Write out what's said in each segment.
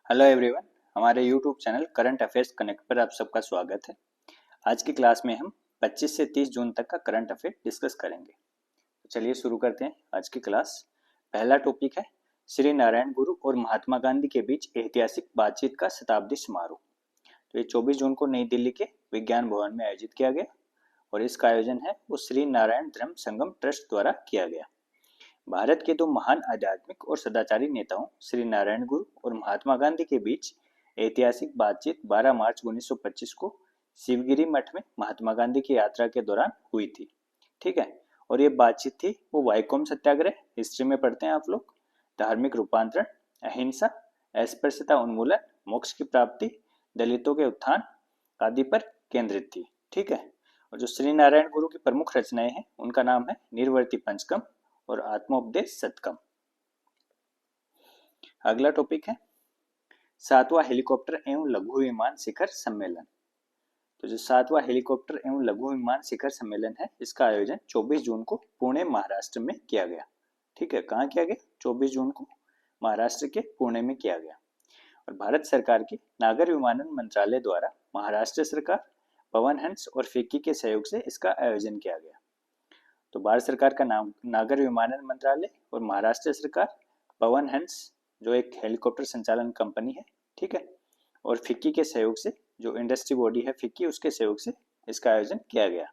Hello everyone, हमारे YouTube channel current affairs connect पर आप सबका स्वागत है। आज की क्लास में हम 25 से 30 जून तक का करंट अफेयर डिस्कस करेंगे। तो चलिए शुरू करते हैं आज की क्लास। पहला टॉपिक है श्री नारायण गुरु और महात्मा गांधी के बीच ऐतिहासिक बातचीत का शताब्दी समारोह। तो ये 24 जून को नई दिल्ली के विज्ञान भवन में आयोजित किया गया और इसका आयोजन है वो श्री नारायण धर्म संगम ट्रस्ट द्वारा किया गया। भारत के दो महान आध्यात्मिक और सदाचारी नेताओं श्री नारायण गुरु और महात्मा गांधी के बीच ऐतिहासिक बातचीत 12 मार्च 1925 को शिवगिरी मठ में महात्मा गांधी की यात्रा के दौरान हुई थी। ठीक है, और ये बातचीत थी वो वाइकोम सत्याग्रह, हिस्ट्री में पढ़ते हैं आप लोग, धार्मिक रूपांतरण, अहिंसा, अस्पृश्यता उन्मूलन, मोक्ष की प्राप्ति, दलितों के उत्थान आदि पर केंद्रित थी। ठीक है, और जो श्री नारायण गुरु की प्रमुख रचनाएं हैं उनका नाम है निर्वर्ती पंचकम और आत्मोपदेश शतकम। अगला टॉपिक है 7वां हेलीकॉप्टर एवं लघु विमान शिखर सम्मेलन। तो जो 7वां हेलीकॉप्टर एवं लघु विमान शिखर सम्मेलन है इसका आयोजन 24 जून को पुणे महाराष्ट्र में किया गया। ठीक है, कहाँ किया गया? 24 जून को महाराष्ट्र के पुणे में किया गया। और भारत सरकार के नागर विमानन मंत्रालय द्वारा महाराष्ट्र सरकार, पवन हंस और फिक्की के सहयोग से इसका आयोजन किया गया। तो भारत सरकार का नाम नागर विमानन मंत्रालय और महाराष्ट्र सरकार, पवन हंस जो एक हेलीकॉप्टर संचालन कंपनी है, ठीक है, और फिक्की के सहयोग से, जो इंडस्ट्री बॉडी है फिक्की, उसके सहयोग से इसका आयोजन किया गया।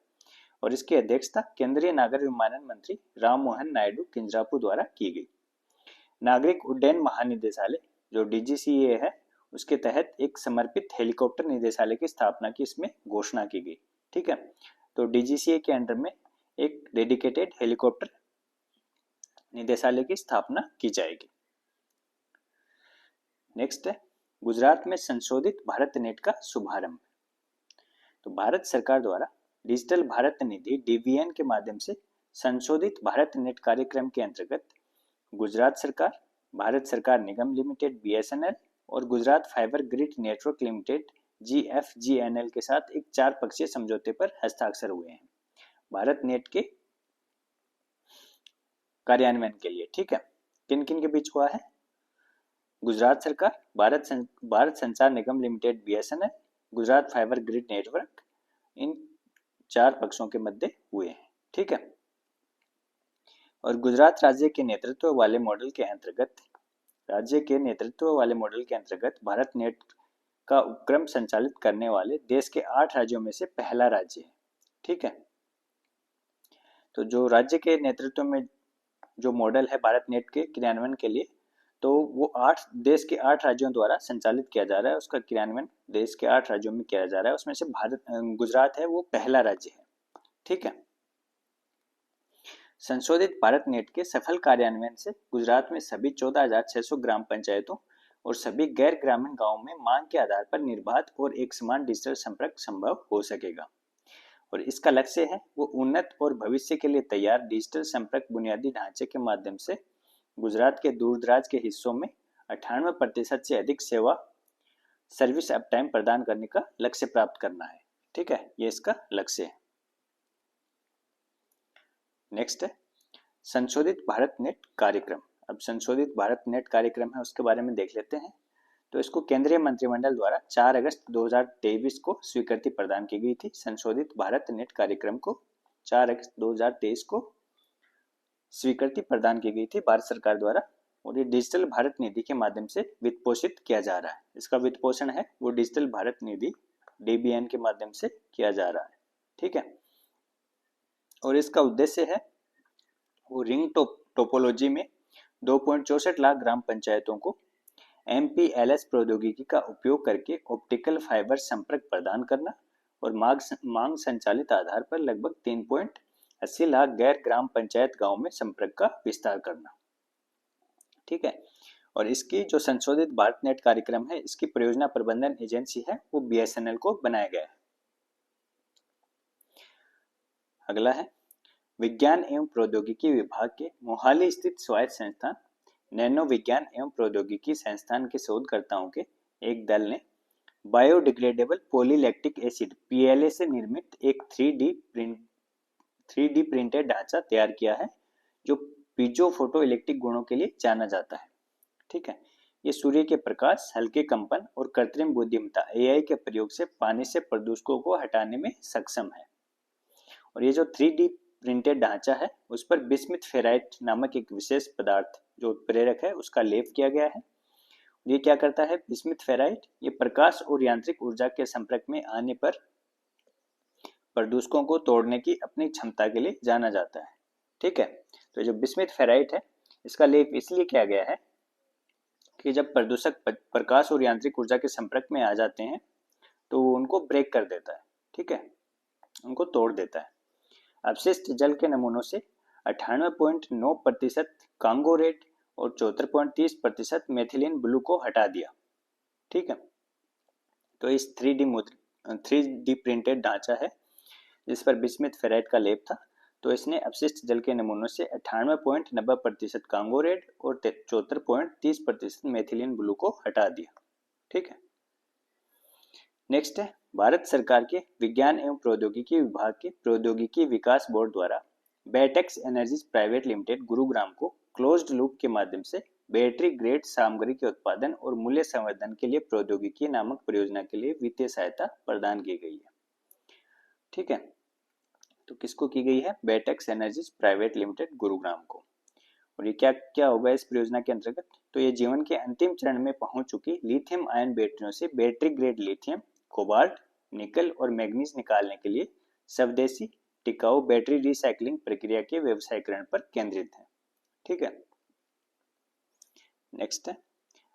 और इसकी अध्यक्षता केंद्रीय नागर विमानन मंत्री राम मोहन नायडू किंजरापू द्वारा की गई। नागरिक उड्डयन महानिदेशालय जो DGCA है उसके तहत एक समर्पित हेलीकॉप्टर निदेशालय की स्थापना की इसमें घोषणा की गई। ठीक है, तो DGCA के अंडर में एक डेडिकेटेड हेलीकॉप्टर निदेशालय की स्थापना की जाएगी। नेक्स्ट है गुजरात में संशोधित भारत नेट का शुभारंभ। तो भारत सरकार द्वारा डिजिटल भारत निधि DVN के माध्यम से संशोधित भारत नेट कार्यक्रम के अंतर्गत गुजरात सरकार, भारत सरकार निगम लिमिटेड BSNL और Gujarat fibre grid network limited GFGNL के साथ एक 4 पक्षीय समझौते पर हस्ताक्षर हुए हैं भारत नेट के कार्यान्वयन के लिए। ठीक है, किन किन के बीच हुआ है? गुजरात सरकार, Bharat Sanchar Nigam limited BSNL, Gujarat fibre grid network, इन 4 पक्षों के मध्य हुए हैं। ठीक है, और गुजरात राज्य के नेतृत्व वाले मॉडल के अंतर्गत भारत नेट का उपक्रम संचालित करने वाले देश के 8 राज्यों में से पहला राज्य है। ठीक है, तो जो राज्य के नेतृत्व में जो मॉडल है भारत नेट के क्रियान्वयन के लिए, तो वो देश के 8 राज्यों द्वारा संचालित किया जा रहा है। उसका क्रियान्वयन देश के 8 राज्यों में किया जा रहा है, उसमें से गुजरात है वो पहला राज्य है। ठीक है, संशोधित भारत नेट के सफल कार्यान्वयन से गुजरात में सभी 14,600 ग्राम पंचायतों और सभी गैर ग्रामीण गांवों में मांग के आधार पर निर्बाध और एक समान डिजिटल संपर्क संभव हो सकेगा। और इसका लक्ष्य है वो उन्नत और भविष्य के लिए तैयार डिजिटल संपर्क बुनियादी ढांचे के माध्यम से गुजरात के दूरदराज के हिस्सों में 98% से अधिक सर्विस अप टाइम प्रदान करने का लक्ष्य प्राप्त करना है। ठीक है, ये इसका लक्ष्य है। नेक्स्ट है संशोधित भारत नेट कार्यक्रम। अब संशोधित भारत नेट कार्यक्रम है उसके बारे में देख लेते हैं। तो इसको केंद्रीय मंत्रिमंडल द्वारा 4 अगस्त 2023 को स्वीकृति प्रदान की गई थी। संशोधित भारत नेट कार्यक्रम को 4 अगस्त 2023 को स्वीकृति प्रदान की गई थी भारत सरकार द्वारा, और ये डिजिटल भारत निधि के माध्यम से वित्त पोषित किया जा रहा है। इसका वित्त पोषण है वो डिजिटल भारत निधि DBN के माध्यम से किया जा रहा है। ठीक है, और इसका उद्देश्य है वो रिंग टोपोलॉजी में 2.64 लाख ग्राम पंचायतों को MPLS प्रौद्योगिकी का उपयोग करके ऑप्टिकल फाइबर संपर्क प्रदान करना और मांग संचालित आधार पर लगभग 3.80 लाख गैर ग्राम पंचायत गांव में संपर्क का विस्तार करना। ठीक है, और इसकी जो संशोधित भारत नेट कार्यक्रम है इसकी परियोजना प्रबंधन एजेंसी है वो BSNL को बनाया गया है। अगला है विज्ञान एवं प्रौद्योगिकी विभाग के मोहाली स्थित स्वायत्त संस्थान नैनो विज्ञान एवं प्रौद्योगिकी संस्थान के शोधकर्ताओं के एक दल ने बायोडिग्रेडेबल पॉलीलैक्टिक एसिड PLA से निर्मित एक 3D प्रिंटेड ढांचा तैयार किया है जो पीजो फोटो इलेक्ट्रिक गुणों के लिए जाना जाता है। ठीक है, ये सूर्य के प्रकाश, हल्के कंपन और कृत्रिम बुद्धिमत्ता AI के प्रयोग से पानी से प्रदूषकों को हटाने में सक्षम है। और ये जो 3D प्रिंटेड ढांचा है उस पर बिस्मिथ फेराइट नामक एक विशेष पदार्थ जो उत्प्रेरक है उसका लेप किया गया है। ये क्या करता है बिस्मिथ फेराइट? ये प्रकाश और यांत्रिक ऊर्जा के संपर्क में आने पर प्रदूषकों को तोड़ने की अपनी क्षमता के लिए जाना जाता है। ठीक है, तो जो बिस्मिथ फेराइट है इसका लेप इसलिए किया गया है कि जब प्रदूषक प्रकाश और यांत्रिक ऊर्जा के संपर्क में आ जाते हैं तो वो उनको ब्रेक कर देता है। ठीक है, उनको तोड़ देता है। अपशिष्ट जल के नमूनों से 98.9% कांगो रेड और 74.30% मेथिलीन ब्लू को हटा दिया। ठीक है, तो इस 3D प्रिंटेड ढांचा है जिस पर बिस्मिथ फेराइट का लेप था, तो इसने अपशिष्ट जल के नमूनों से 98.90% कांगो रेड और 74.30% मेथिलीन ब्लू को हटा दिया। ठीक है, नेक्स्ट है भारत सरकार के विज्ञान एवं प्रौद्योगिकी विभाग के प्रौद्योगिकी विकास बोर्ड द्वारा Betex energies private limited Gurugram को क्लोज्ड लूप के माध्यम से बैटरी ग्रेड सामग्री के उत्पादन और मूल्य संवर्धन के लिए प्रौद्योगिकी नामक परियोजना के लिए वित्तीय सहायता प्रदान की गई है। ठीक है, तो किसको की गई है? Betex energies private limited Gurugram को। और ये क्या क्या होगा इस परियोजना के अंतर्गत? तो ये जीवन के अंतिम चरण में पहुंच चुकी लिथियम आयन बैटरियों से बैटरी ग्रेड लिथियम, कोबाल्ट, निकल और मैग्नीज निकालने के लिए स्वदेशी टिकाऊ बैटरी रिसाइकलिंग प्रक्रिया के व्यवसायीकरण पर केंद्रित है। ठीक है, नेक्स्ट है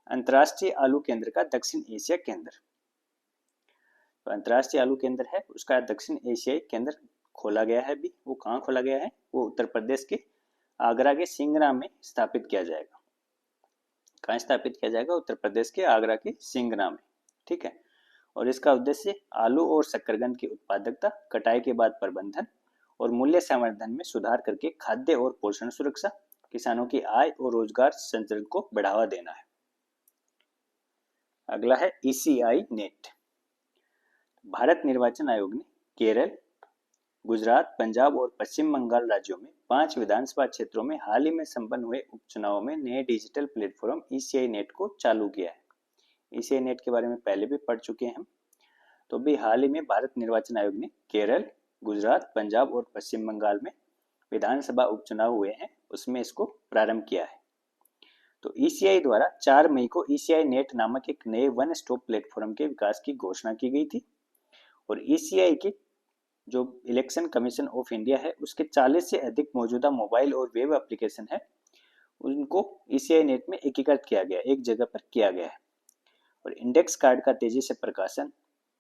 अंतर्राष्ट्रीय आलू केंद्र का दक्षिण एशिया केंद्र। तो अंतर्राष्ट्रीय आलू केंद्र है उसका दक्षिण एशियाई केंद्र खोला गया है। अभी वो कहाँ खोला गया है? वो उत्तर प्रदेश के आगरा के सिंगरा में स्थापित किया जाएगा। कहाँ स्थापित किया जाएगा? उत्तर प्रदेश के आगरा के सिंगरा में। ठीक है, और इसका उद्देश्य आलू और शक्करकंद की उत्पादकता, कटाई के बाद प्रबंधन और मूल्य संवर्धन में सुधार करके खाद्य और पोषण सुरक्षा, किसानों की आय और रोजगार संचरण को बढ़ावा देना है। अगला है ECI नेट। भारत निर्वाचन आयोग ने केरल, गुजरात, पंजाब और पश्चिम बंगाल राज्यों में 5 विधानसभा क्षेत्रों में हाल ही में संपन्न हुए उपचुनावों में नए डिजिटल प्लेटफॉर्म ECI नेट को चालू किया है। ECI नेट के बारे में पहले भी पढ़ चुके हैं हम। तो भी हाल ही में भारत निर्वाचन आयोग ने केरल, गुजरात, पंजाब और पश्चिम बंगाल में विधानसभा उपचुनाव हुए हैं उसमें इसको प्रारंभ किया है। तो ECI द्वारा 4 मई को ECI नेट नामक एक नए वन स्टॉप प्लेटफॉर्म के विकास की घोषणा की गई थी। और ECI की जो इलेक्शन कमीशन ऑफ इंडिया है उसके 40 से अधिक मौजूदा मोबाइल और वेब एप्लीकेशन है उनको ECI नेट में एकीकृत किया गया, एक जगह पर किया गया है। और इंडेक्स कार्ड का तेजी से प्रकाशन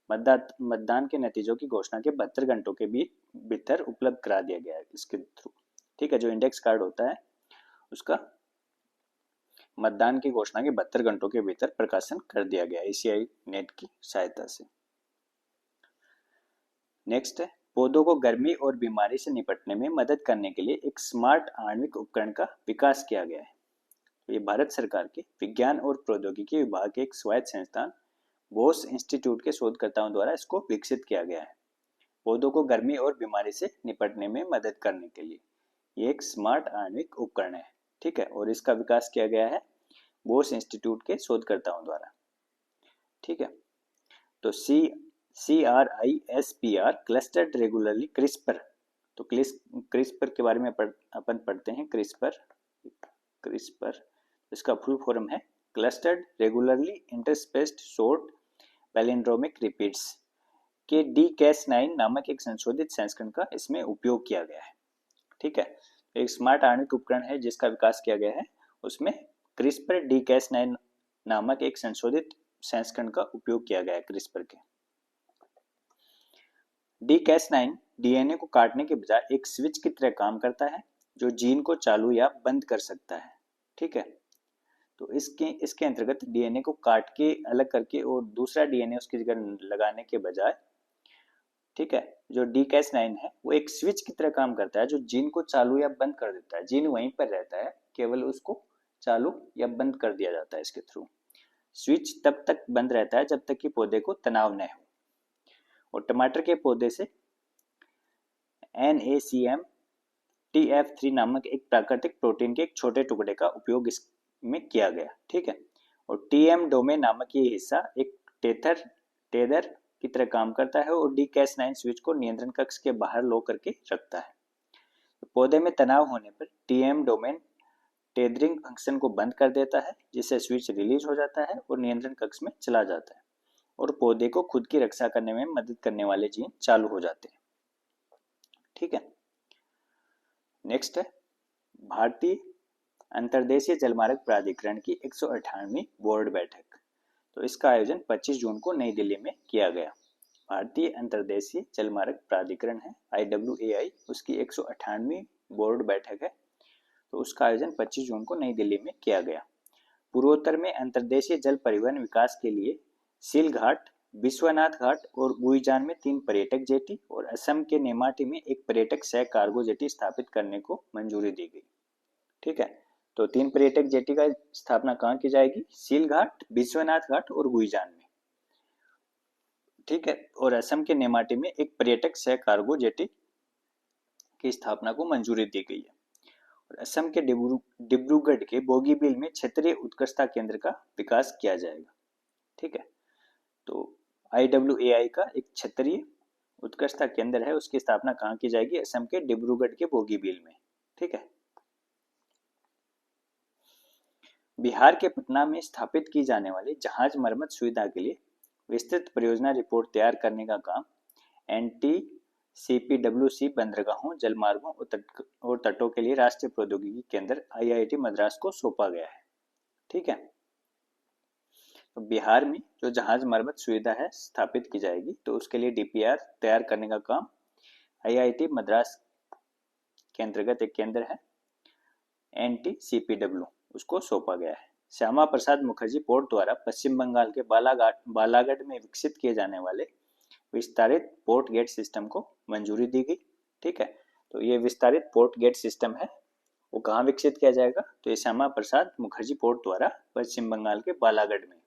मतदान के नतीजों की घोषणा के 72 घंटों के भीतर उपलब्ध करा दिया गया है इसके थ्रू। ठीक है, जो इंडेक्स कार्ड होता है उसका मतदान की घोषणा के 72 घंटों के भीतर प्रकाशन कर दिया गया ECI नेट की सहायता से। नेक्स्ट है पौधों को गर्मी और बीमारी से निपटने में मदद करने के लिए एक स्मार्ट आणविक उपकरण का विकास किया गया है। ये भारत सरकार के विज्ञान और प्रौद्योगिकी विभाग के एक स्वायत्त संस्थान बोस इंस्टीट्यूट के शोधकर्ताओं द्वारा इसको विकसित किया गया है। पौधों को गर्मी और बीमारी से निपटने में मदद करने के लिए ये एक स्मार्ट आणविक उपकरण है। ठीक है, और इसका विकास किया गया है बोस इंस्टीट्यूट के शोधकर्ताओं द्वारा। ठीक है, तो CRISPR क्लस्टर्ड रेगुलरली क्रिस्पर। तो क्रिस्पर के बारे में अपन पढ़ते हैं। क्रिस्पर इसका फुल फॉर्म है clustered regularly interspaced short palindromic repeats के DCAS9 नामक एक संशोधित संस्करण का इसमें उपयोग किया गया है। ठीक है, एक स्मार्ट आणविक उपकरण है जिसका विकास किया गया है उसमें क्रिस्पर DCAS9 नामक एक संशोधित संस्करण का उपयोग किया गया है क्रिस्पर के। DCAS9 DNA को काटने के बजाय एक स्विच की तरह काम करता है जो जीन को चालू या बंद कर सकता है। ठीक है, तो इसके अंतर्गत DNA को काट के अलग करके और दूसरा DNA उसकी जगह लगाने के बजाय, ठीक है, जो DCAS9 है वो एक स्विच की तरह काम करता है जो जीन को चालू या बंद कर देता है। जीन वहीं पर रहता है, केवल उसको चालू या बंद कर दिया जाता है इसके थ्रू। स्विच तब तक बंद रहता है जब तक कि पौधे को तनाव न हो। और टमाटर के पौधे से NACM TF3 नामक एक प्राकृतिक प्रोटीन के एक छोटे टुकड़े का उपयोग इसमें किया गया। ठीक है, और टीएम डोमेन नामक ये हिस्सा एक टेदर की तरह काम करता है और D-9 स्विच को नियंत्रण कक्ष के बाहर लो करके रखता है। पौधे में तनाव होने पर टीएम डोमेन टेदरिंग फंक्शन को बंद कर देता है, जिससे स्विच रिलीज हो जाता है और नियंत्रण कक्ष में चला जाता है और पौधे को खुद की रक्षा करने में मदद करने वाले जीन चालू हो जाते हैं। ठीक है, नेक्स्ट है भारतीय अंतर्देशीय जलमार्ग प्राधिकरण की 198वीं बोर्ड बैठक। तो इसका आयोजन 25 जून को नई दिल्ली में किया गया। भारतीय अंतर्देशीय जलमार्ग प्राधिकरण है IWAI, उसकी 198वीं बोर्ड बैठक है। तो उसका आयोजन 25 जून को नई दिल्ली में किया गया। पूर्वोत्तर में अंतर्देशीय जल परिवहन विकास के लिए सील घाट, विश्वनाथ घाट और गुईजान में 3 पर्यटक जेटी और असम के नेमाटी में एक पर्यटक सह कार्गो जेटी स्थापित करने को मंजूरी दी गई। ठीक है, तो 3 पर्यटक जेटी का स्थापना कहाँ की जाएगी? सील घाट, विश्वनाथ घाट और गुईजान में। ठीक है, और असम के नेमाटी में एक पर्यटक सह कार्गो जेटी की स्थापना को मंजूरी दी गई है। और असम के डिब्रूगढ़ के बोगीबील में क्षेत्रीय उत्कृष्टता केंद्र का विकास किया जाएगा। ठीक है, तो IWAI का एक क्षेत्रीय उत्कृष्टता केंद्र है, उसकी स्थापना कहाँ की जाएगी? असम के डिब्रूगढ़ के बोगीबील में। ठीक है, बिहार के पटना में स्थापित की जाने वाली जहाज मरम्मत सुविधा के लिए विस्तृत परियोजना रिपोर्ट तैयार करने का काम NTCPWC बंदरगाहों, जलमार्गों और तटों के लिए राष्ट्रीय प्रौद्योगिकी केंद्र IIT मद्रास को सौंपा गया है। ठीक है, तो बिहार में जो जहाज मरम्मत सुविधा है स्थापित की जाएगी, तो उसके लिए DPR तैयार करने का काम IIT मद्रास के अंतर्गत एक केंद्र है NTCPW, उसको सौंपा गया है। श्यामा प्रसाद मुखर्जी पोर्ट द्वारा पश्चिम बंगाल के बालाघाट में विकसित किए जाने वाले विस्तारित पोर्ट गेट सिस्टम को मंजूरी दी गई। ठीक है, तो ये विस्तारित पोर्ट गेट सिस्टम है, वो कहाँ विकसित किया जाएगा? तो ये श्यामा प्रसाद मुखर्जी पोर्ट द्वारा पश्चिम बंगाल के बालाघाट में,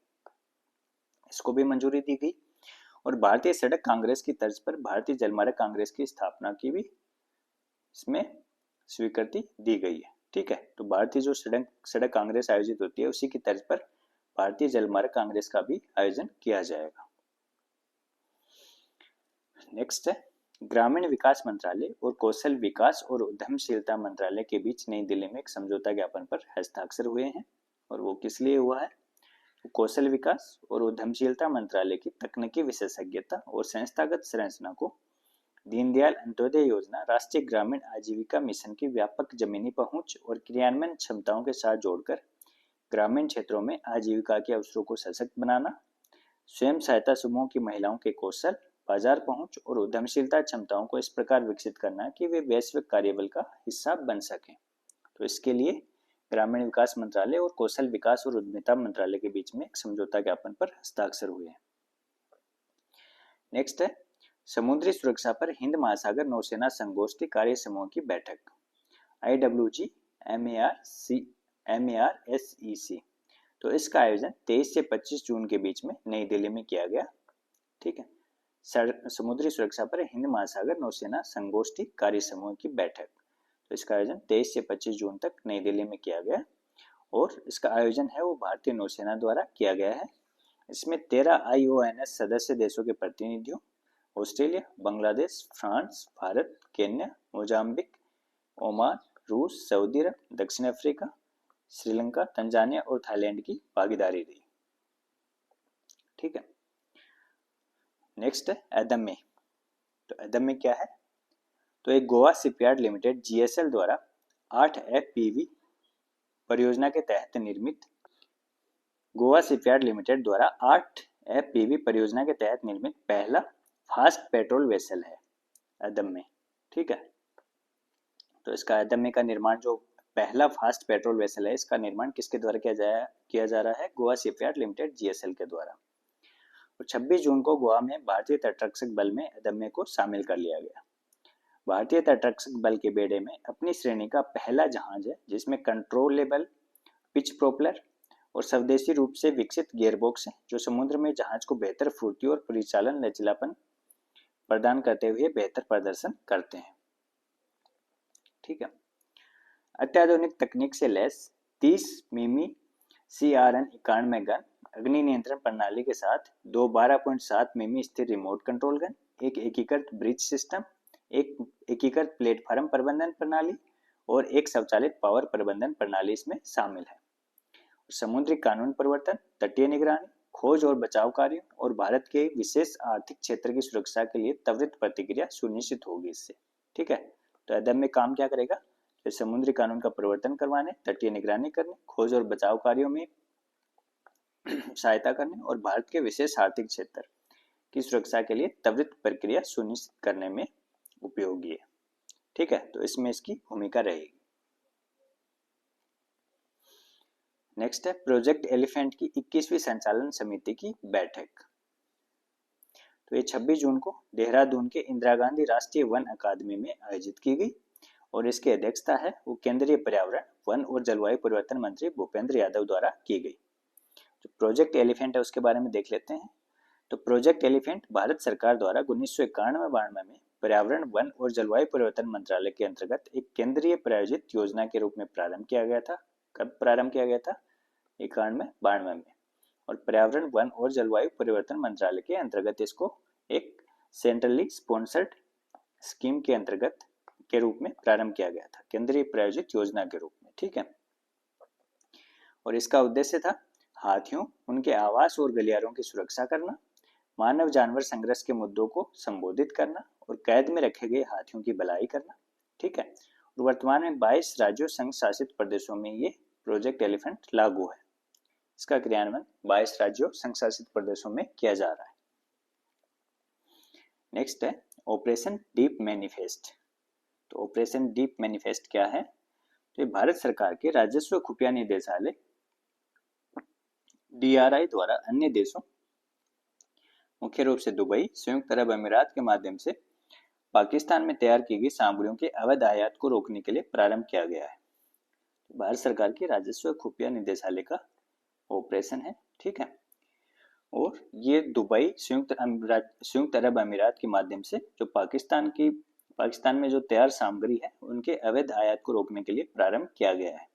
इसको भी मंजूरी दी गई। और भारतीय सड़क कांग्रेस की तर्ज पर भारतीय जलमार्ग कांग्रेस की स्थापना की भी इसमें स्वीकृति दी गई है। ठीक है, तो भारतीय जो सड़क कांग्रेस आयोजित होती है, उसी की तर्ज पर भारतीय जलमार्ग कांग्रेस का भी आयोजन किया जाएगा। नेक्स्ट है ग्रामीण विकास मंत्रालय और कौशल विकास और उद्यमशीलता मंत्रालय के बीच नई दिल्ली में एक समझौता ज्ञापन पर हस्ताक्षर हुए हैं। और वो किस लिए हुआ है? कौशल विकास और उद्यमशीलता मंत्रालय की तकनीकी विशेषज्ञता और संस्थागत संरचना को दीनदयाल अंत्योदय योजना, राष्ट्रीय ग्रामीण आजीविका मिशन की व्यापक जमीनी पहुंच और क्रियान्वयन क्षमताओं के साथ जोड़कर ग्रामीण क्षेत्रों में आजीविका के अवसरों को सशक्त बनाना, स्वयं सहायता समूहों की महिलाओं के कौशल, बाजार पहुंच और उद्यमशीलता क्षमताओं को इस प्रकार विकसित करना कि वे वैश्विक कार्यबल का हिस्सा बन सकें। तो इसके लिए ग्रामीण विकास मंत्रालय और कौशल विकास और उद्यमिता मंत्रालय के बीच में एक समझौता ज्ञापन पर हस्ताक्षर हुए हैं। नेक्स्ट है समुद्री सुरक्षा पर हिंद महासागर नौसेना संगोष्ठी कार्य समूह की बैठक, IWG MARSEC। तो इसका आयोजन 23 से 25 जून के बीच में नई दिल्ली में किया गया। ठीक है, समुद्री सुरक्षा पर हिंद महासागर नौसेना संगोष्ठी कार्य समूह की बैठक, तो इसका आयोजन 23 से 25 जून तक नई दिल्ली में किया गया और इसका आयोजन है वो भारतीय नौसेना द्वारा किया गया है। इसमें 13 IONS सदस्य देशों के प्रतिनिधियों Australia, Bangladesh, France, Bharat, Kenya, Mozambique, Oman, रूस, सऊदी अरब, दक्षिण अफ्रीका, श्रीलंका, तंजानिया और थाईलैंड की भागीदारी रही। ठीक है, नेक्स्ट है अदम्य। तो अदम्य क्या है? तो एक गोवा शिपयार्ड लिमिटेड GSL द्वारा 8 FPV परियोजना के तहत निर्मित गोवा शिपयार्ड लिमिटेड द्वारा 8 FPV परियोजना के तहत निर्मित पहला फास्ट पेट्रोल वेसल है अदम्य। ठीक है, तो इसका अदम्य का निर्माण, जो पहला फास्ट पेट्रोल वेसल है, इसका निर्माण किसके द्वारा किया जा रहा है? गोवा शिपयार्ड लिमिटेड GSL के द्वारा। और 26 जून को गोवा में भारतीय तटरक्षक बल में अदम्य को शामिल कर लिया गया। भारतीय तटरक्षक बल के बेड़े में अपनी श्रेणी का पहला जहाज है जिसमें कंट्रोलेबल पिच प्रोपेलर और स्वदेशी रूप से विकसित गियरबॉक्स है, जो समुद्र में जहाज को बेहतर फुर्ती और परिचालन लचीलापन प्रदान करते हुए बेहतर प्रदर्शन करते हैं। ठीक है, अत्याधुनिक तकनीक से लैस 30 मिमी CRN-91 गन अग्नि नियंत्रण प्रणाली के साथ 2 12.7 मिमी स्थिर रिमोट कंट्रोल गन, एक एकीकृत ब्रिज सिस्टम, एक एकीकृत प्लेटफार्म प्रबंधन प्रणाली और एक स्वचालित पावर प्रबंधन प्रणाली इसमें शामिल है। समुद्री कानून प्रवर्तन, तटीय निगरानी, खोज और बचाव कार्यों और भारत के विशेष आर्थिक क्षेत्र की सुरक्षा के लिए त्वरित प्रतिक्रिया सुनिश्चित होगी इससे। ठीक है, तो अदम में काम क्या करेगा? तो समुद्री कानून का प्रवर्तन करवाने, तटीय निगरानी करने, खोज और बचाव कार्यों में सहायता करने और भारत के विशेष आर्थिक क्षेत्र की सुरक्षा के लिए त्वरित प्रक्रिया सुनिश्चित करने में उपयोगी है। ठीक है, तो इसमें इसकी भूमिका रहेगी। नेक्स्ट है प्रोजेक्ट एलिफेंट की 21वीं संचालन समिति की बैठक। तो ये 26 जून को देहरादून के इंदिरा गांधी राष्ट्रीय वन अकादमी में आयोजित की गई और इसकी अध्यक्षता है वो केंद्रीय पर्यावरण, वन और जलवायु परिवर्तन मंत्री भूपेंद्र यादव द्वारा की गई। जो प्रोजेक्ट एलिफेंट है उसके बारे में देख लेते हैं। तो प्रोजेक्ट एलिफेंट भारत सरकार द्वारा 1991-92 में पर्यावरण, वन और जलवायु परिवर्तन मंत्रालय के अंतर्गत एक केंद्रीय प्रायोजित योजना के रूप में प्रारंभ किया गया था। कब प्रारंभ किया गया था? 91-92 में। और पर्यावरण, वन और जलवायु परिवर्तन मंत्रालय के अंतर्गत इसको एक सेंट्रली स्पॉन्सर्ड स्कीम के अंतर्गत के रूप में प्रारंभ किया गया था, केंद्रीय प्रायोजित योजना के रूप में। ठीक है, और इसका उद्देश्य था हाथियों, उनके आवास और गलियारों की सुरक्षा करना, मानव जानवर संघर्ष के मुद्दों को संबोधित करना और कैद में रखे गए हाथियों की भलाई करना। ठीक है, और वर्तमान में 22 राज्यों, संघ शासित प्रदेशों में ये प्रोजेक्ट एलिफेंट लागू है। इसका क्रियान्वयन 22 राज्यों, संघ शासित प्रदेशों में किया जा रहा है। नेक्स्ट है ऑपरेशन डीप मैनिफेस्ट। तो ऑपरेशन डीप मैनिफेस्ट क्या है? तो ये भारत सरकार के राजस्व खुफिया निदेशालय DRI द्वारा अन्य देशों, मुख्य रूप से दुबई, संयुक्त अरब अमीरात के माध्यम से पाकिस्तान में तैयार की गई सामग्रियों के अवैध आयात को रोकने के लिए प्रारंभ किया गया है। भारत सरकार के राजस्व खुफिया निदेशालय का ऑपरेशन है। ठीक है, और ये दुबई, संयुक्त अरब अमीरात के माध्यम से जो पाकिस्तान में जो तैयार सामग्री है उनके अवैध आयात को रोकने के लिए प्रारंभ किया गया है।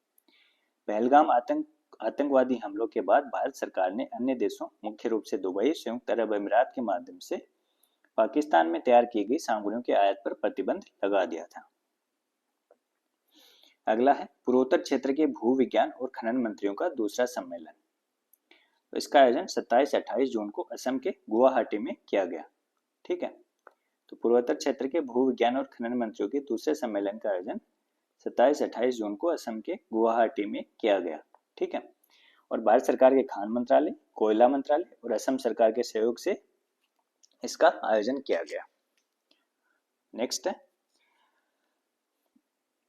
पहलगाम आतंकवादी हमलों के बाद भारत सरकार ने अन्य देशों, मुख्य रूप से दुबई, संयुक्त अरब अमीरात के माध्यम से पाकिस्तान में तैयार की गई सामग्रियों के आयात पर प्रतिबंध लगा दिया था। अगला है पूर्वोत्तर क्षेत्र के भू विज्ञान और खनन मंत्रियों का दूसरा सम्मेलन। तो इसका आयोजन 27-28 जून को असम के गुवाहाटी में किया गया। ठीक है, तो पूर्वोत्तर क्षेत्र के भू विज्ञान और खनन मंत्रियों के दूसरे सम्मेलन का आयोजन 27-28 जून को असम के गुवाहाटी में किया गया। ठीक है, और भारत सरकार के खान मंत्रालय, कोयला मंत्रालय और असम सरकार के सहयोग से इसका आयोजन किया गया। नेक्स्ट है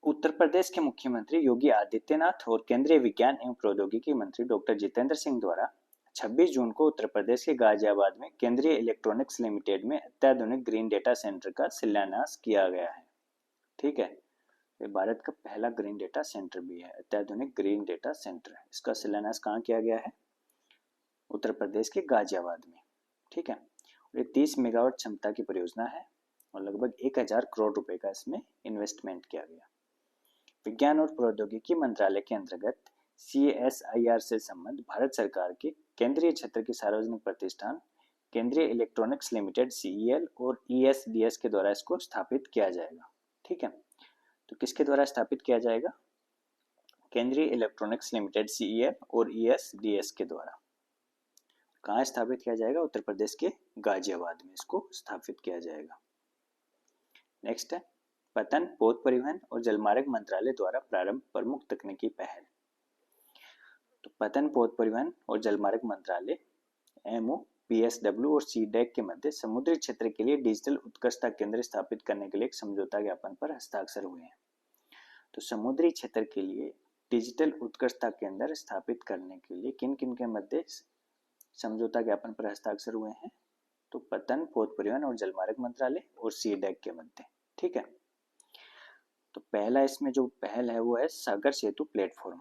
उत्तर प्रदेश के मुख्यमंत्री योगी आदित्यनाथ और केंद्रीय विज्ञान एवं प्रौद्योगिकी मंत्री डॉक्टर जितेंद्र सिंह द्वारा 26 जून को उत्तर प्रदेश के गाजियाबाद में केंद्रीय इलेक्ट्रॉनिक्स लिमिटेड में अत्याधुनिक ग्रीन डेटा सेंटर का शिलान्यास किया गया है। ठीक है, ये भारत का पहला ग्रीन डेटा सेंटर भी है, अत्याधुनिक ग्रीन डेटा सेंटर है। इसका शिलान्यास कहाँ किया गया है? उत्तर प्रदेश के गाजियाबाद में। ठीक है, और ये 30 मेगावाट क्षमता की परियोजना है और लगभग 1000 करोड़ रुपए का इसमें इन्वेस्टमेंट किया गया। विज्ञान और प्रौद्योगिकी मंत्रालय के अंतर्गत CSIR से संबंध भारत सरकार के केंद्रीय क्षेत्र की सार्वजनिक प्रतिष्ठान केंद्रीय इलेक्ट्रॉनिक्स लिमिटेड CEL और ESDS के द्वारा इसको स्थापित किया जाएगा। ठीक है, तो किसके द्वारा स्थापित किया जाएगा? केंद्रीय इलेक्ट्रॉनिक्स लिमिटेड CEL और ESDS के द्वारा। कहाँ स्थापित किया जाएगा? उत्तर प्रदेश के गाजियाबाद में इसको स्थापित किया जाएगा। नेक्स्ट है पतन, पोत परिवहन और जलमार्ग मंत्रालय द्वारा प्रारंभ प्रमुख तकनीकी पहल। तो पतन, पोत परिवहन और जलमार्ग मंत्रालय MO, PSW और CDAC के मध्य समुद्री क्षेत्र के लिए डिजिटल उत्कृष्टता केंद्र स्थापित करने के लिए एक समझौता ज्ञापन पर हस्ताक्षर हुए हैं। तो समुद्री क्षेत्र के लिए डिजिटल उत्कृष्टता केंद्र स्थापित करने के लिए किन किन के मध्य समझौता ज्ञापन पर हस्ताक्षर हुए हैं? तो पतन, पोत परिवहन और जलमार्ग मंत्रालय और CDAC के मध्य। ठीक है, तो पहला इसमें जो पहल है वो है सागर सेतु प्लेटफॉर्म।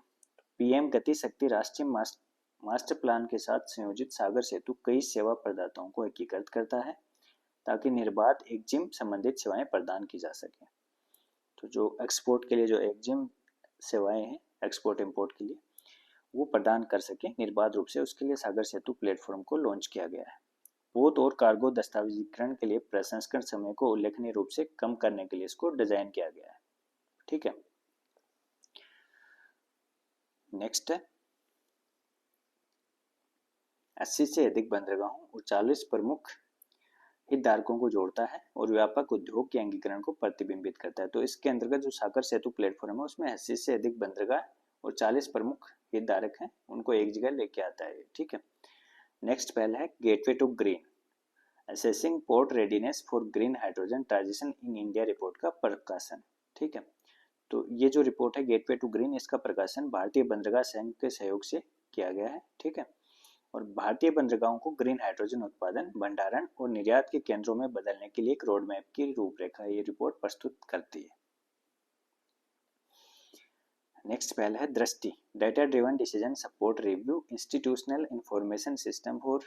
PM गति शक्ति राष्ट्रीय मास्टर प्लान के साथ संयोजित सागर सेतु कई सेवा प्रदाताओं को एकीकृत करता है ताकि निर्बाध एक्जिम संबंधित सेवाएं प्रदान की जा सके। तो जो एक्सपोर्ट के लिए जो एक्जिम सेवाएं हैं, एक्सपोर्ट इंपोर्ट के लिए, वो प्रदान कर सके निर्बाध रूप से, उसके लिए सागर सेतु प्लेटफॉर्म को लॉन्च किया गया है। पोत और कार्गो दस्तावेजीकरण के लिए प्रसंस्करण समय को उल्लेखनीय रूप से कम करने के लिए इसको डिजाइन किया गया है। ठीक है, नेक्स्ट है 80 से अधिक बंदरगाहों और 40 प्रमुख हितधारकों को जोड़ता है और व्यापक उद्योग के अंगीकरण को प्रतिबिंबित करता है। तो इसके अंतर्गत जो सागर सेतु प्लेटफॉर्म है उसमें 80 से अधिक बंदरगाह और 40 प्रमुख हितधारक हैं, उनको एक जगह लेके आता है। ठीक है, नेक्स्ट पहला है gateway to green, assessing port readiness for green hydrogen transition in India report का प्रकाशन। ठीक है, तो ये जो रिपोर्ट है गेटवे टू ग्रीन, इसका प्रकाशन भारतीय बंदरगाह संघ के सहयोग से किया गया है। ठीक है, और भारतीय बंदरगाहों को ग्रीन हाइड्रोजन उत्पादन, भंडारण और निर्यात के केंद्रों में बदलने के लिए एक रोड मैप की रूपरेखा ये रिपोर्ट प्रस्तुत करती है। नेक्स्ट पहला है Drishti, data driven decision support review institutional information system for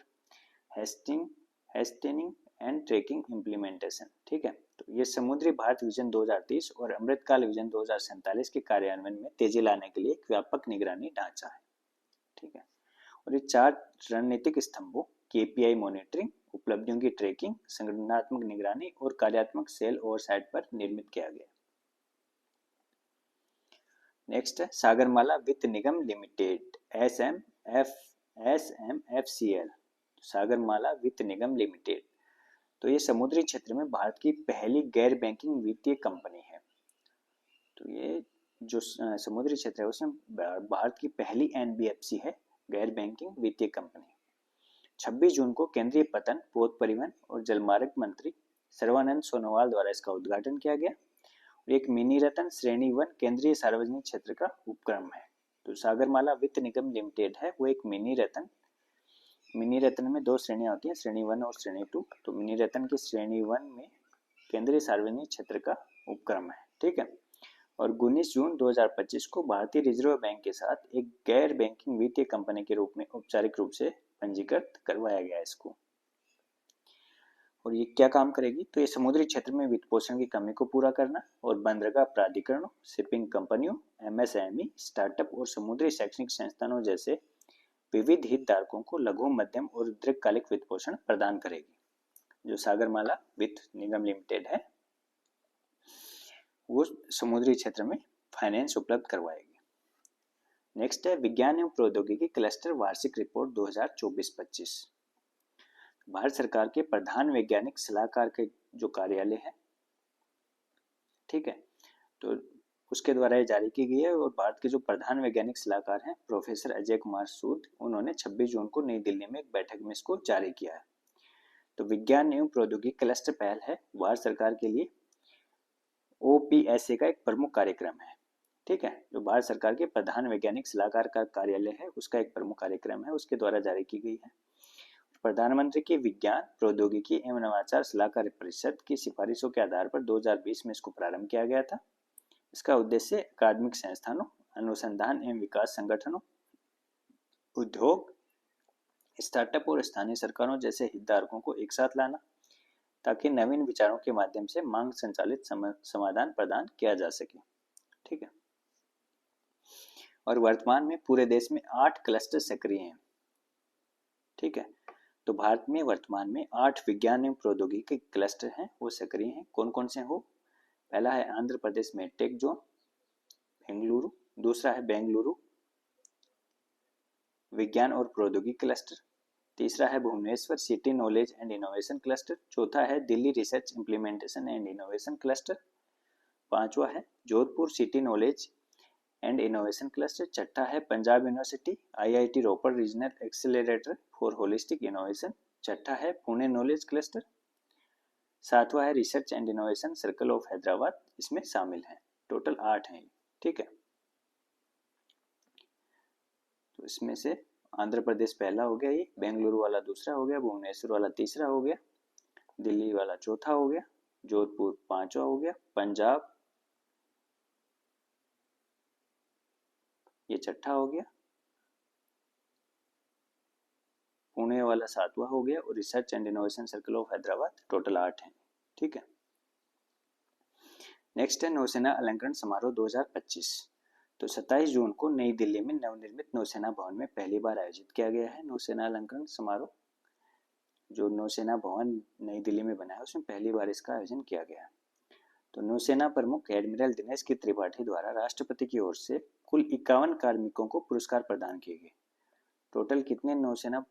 hastening and tracking implementation. ठीक है, तो ये समुद्री भारत विजन 2030 और अमृतकाल विजन 2047 के कार्यान्वयन में तेजी लाने के लिए एक व्यापक निगरानी ढांचा है। ठीक है, और ये 4 रणनीतिक स्तंभों केपीआई मॉनिटरिंग, उपलब्धियों की ट्रैकिंग, संगठनात्मक निगरानी और कार्यात्मक सेल ओवरसाइट पर निर्मित किया गया। नेक्स्ट है सागरमाला वित्त निगम लिमिटेड, SMFCL, सागरमाला वित्त निगम लिमिटेड। तो ये समुद्री क्षेत्र में भारत की पहली गैर बैंकिंग वित्तीय कंपनी है। तो ये जो समुद्री क्षेत्र है उसमें भारत की पहली NBFC है, गैर बैंकिंग वित्तीय कंपनी। 26 जून को केंद्रीय पतन, पोत परिवहन और जलमार्ग मंत्री सर्बानंद सोनोवाल द्वारा इसका उद्घाटन किया गया। और एक मिनी रत्न श्रेणी 1 केंद्रीय सार्वजनिक क्षेत्र का उपक्रम है। तो सागरमाला वित्त निगम लिमिटेड है वो एक मिनी रत्न में 2 श्रेणियां होती हैं, श्रेणी 1 और श्रेणी 2। तो मिनी रत्न की श्रेणी 1 में केंद्रीय सार्वजनिक क्षेत्र का उपक्रम है। ठीक है, और 19 जून 2025 को भारतीय रिजर्व बैंक के साथ एक गैर बैंकिंग वित्तीय कंपनी के रूप में औपचारिक रूप से पंजीकृत करवाया गया इसको। और ये क्या काम करेगी, तो ये समुद्री क्षेत्र में वित्त पोषण की कमी को पूरा करना और बंदरगाह प्राधिकरणों, शिपिंग कंपनियों, MSME, स्टार्टअप और समुद्री शैक्षणिक संस्थानों जैसे विविध हितधारकों को लघु, मध्यम और दीर्घकालिक वित्त पोषण प्रदान करेगी। जो सागरमाला वित्त निगम लिमिटेड है वो समुद्री क्षेत्र में फाइनेंस उपलब्ध करवाएगी। नेक्स्ट है विज्ञान एवं प्रौद्योगिकी क्लस्टर वार्षिक रिपोर्ट 2024-25। भारत सरकार के प्रधान वैज्ञानिक सलाहकार के जो कार्यालय है, ठीक है, तो उसके द्वारा ये जारी की गई है। और भारत के जो प्रधान वैज्ञानिक सलाहकार हैं प्रोफेसर अजय कुमार सूद, उन्होंने 26 जून को नई दिल्ली में एक बैठक में इसको जारी किया है। तो विज्ञान एवं प्रौद्योगिकी क्लस्टर पहल है भारत सरकार के लिए OPSA का एक प्रमुख कार्यक्रम है। ठीक है, जो भारत सरकार के प्रधान वैज्ञानिक सलाहकार का कार्यालय है उसका एक प्रमुख कार्यक्रम है, उसके द्वारा जारी की गई है। प्रधानमंत्री की विज्ञान, प्रौद्योगिकी एवं नवाचार सलाहकार परिषद की सिफारिशों के आधार पर 2020 में इसको प्रारंभ किया गया था। इसका उद्देश्य अकादमिक संस्थानों, अनुसंधान एवं विकास संगठनों, उद्योग, स्टार्टअप और स्थानीय सरकारों जैसे हितधारकों को एक साथ लाना, ताकि नवीन विचारों के माध्यम से मांग संचालित समाधान प्रदान किया जा सके। ठीक है, और वर्तमान में पूरे देश में 8 क्लस्टर सक्रिय हैं। ठीक है, तो भारत में वर्तमान में 8 विज्ञान एवं प्रौद्योगिकी क्लस्टर हैं, वो सक्रिय हैं। कौन कौन से हो? पहला है आंध्र प्रदेश में टेक जोन बेंगलुरु, दूसरा है बेंगलुरु विज्ञान और प्रौद्योगिकी क्लस्टर, तीसरा है Bhubaneswar city knowledge and innovation cluster, चौथा है Delhi research implementation and innovation cluster, पांचवा है Jodhpur city knowledge and innovation cluster, छठा है Punjab university IIT Ropar regional accelerator for holistic innovation, छठा है पुणे नॉलेज क्लस्टर, सातवां है research and innovation circle of Hyderabad इसमें शामिल है। टोटल 8 हैं। ठीक है, तो इसमें से आंध्र प्रदेश पहला हो गया, ये बेंगलुरु वाला दूसरा हो गया, भुवनेश्वर वाला तीसरा हो गया, दिल्ली वाला चौथा हो गया, जोधपुर पांचवा हो गया, पंजाब ये छठा हो गया, पुणे वाला सातवां हो गया और research and innovation circle of Hyderabad total 8 हैं। ठीक है, नेक्स्ट है नौसेना अलंकरण समारोह 2025। तो 27 जून को नई दिल्ली में नवनिर्मित नौसेना भवन में पहली बार आयोजित किया गया है नौसेना अलंकरण समारोह। जो नौसेना भवन नई दिल्ली में बना है उसमें पहली बार इसका आयोजन किया गया है। तो नौसेना प्रमुख एडमिरल दिनेश के त्रिपाठी द्वारा राष्ट्रपति की ओर से कुल 51 कार्मिकों को पुरस्कार प्रदान किए गए। टोटल कितने नौसेना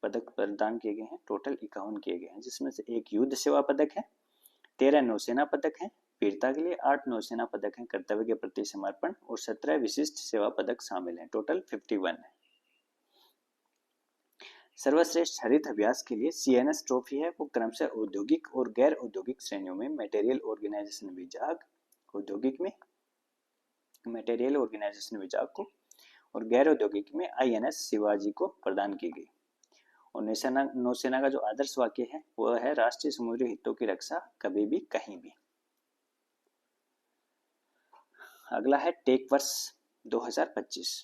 पदक प्रदान किए गए हैं? टोटल 51 किए गए हैं, जिसमें से एक युद्ध सेवा पदक है, 13 नौसेना पदक हैं वीरता के लिए, 8 नौसेना पदक हैं कर्तव्य के प्रति समर्पण और 17 विशिष्ट सेवा पदक शामिल हैं। टोटल 51 है। सर्वश्रेष्ठ हरित अभ्यास के लिए CNS ट्रॉफी है, वो क्रमशः औद्योगिक और गैर औद्योगिक श्रेणियों में मटेरियल ऑर्गेनाइजेशन विभाग, औद्योगिक में मटेरियल ऑर्गेनाइजेशन विभाग को और गैर औद्योगिक में INS शिवाजी को प्रदान की गई। और नौसेना का जो आदर्श वाक्य है वह है राष्ट्रीय समुद्री हितों की रक्षा कभी भी कहीं भी। अगला है टेक वर्ष 2025।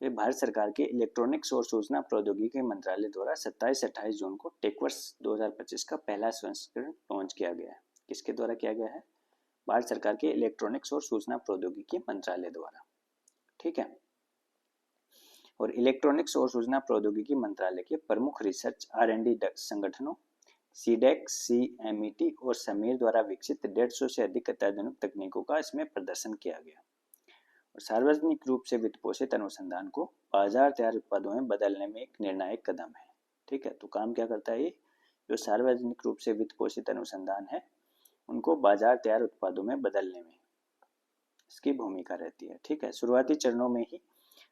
तो ये भारत सरकार के इलेक्ट्रॉनिक्स और सूचना प्रौद्योगिकी मंत्रालय द्वारा 27 से 28 जून को टेक वर्ष 2025 का पहला संस्करण लॉन्च किया गया है। किसके द्वारा किया गया है? भारत सरकार के इलेक्ट्रॉनिक्स और सूचना प्रौद्योगिकी मंत्रालय द्वारा। ठीक है। और इलेक्ट्रॉनिक्स और सूचना प्रौद्योगिकी मंत्रालय के प्रमुख रिसर्च R&D संगठनों CDEC, CMET और समीर द्वारा विकसित 150 से अधिक अत्याधुनिक तकनीकों का इसमें प्रदर्शन किया गया। और सार्वजनिक रूप से वित्त पोषित अनुसंधान को बाजार तैयार उत्पादों में बदलने में एक निर्णायक कदम है। ठीक है। तो काम क्या करता है ये? जो सार्वजनिक रूप से वित्त पोषित अनुसंधान है उनको बाजार तैयार उत्पादों में बदलने में इसकी भूमिका रहती है। ठीक है। शुरुआती चरणों में ही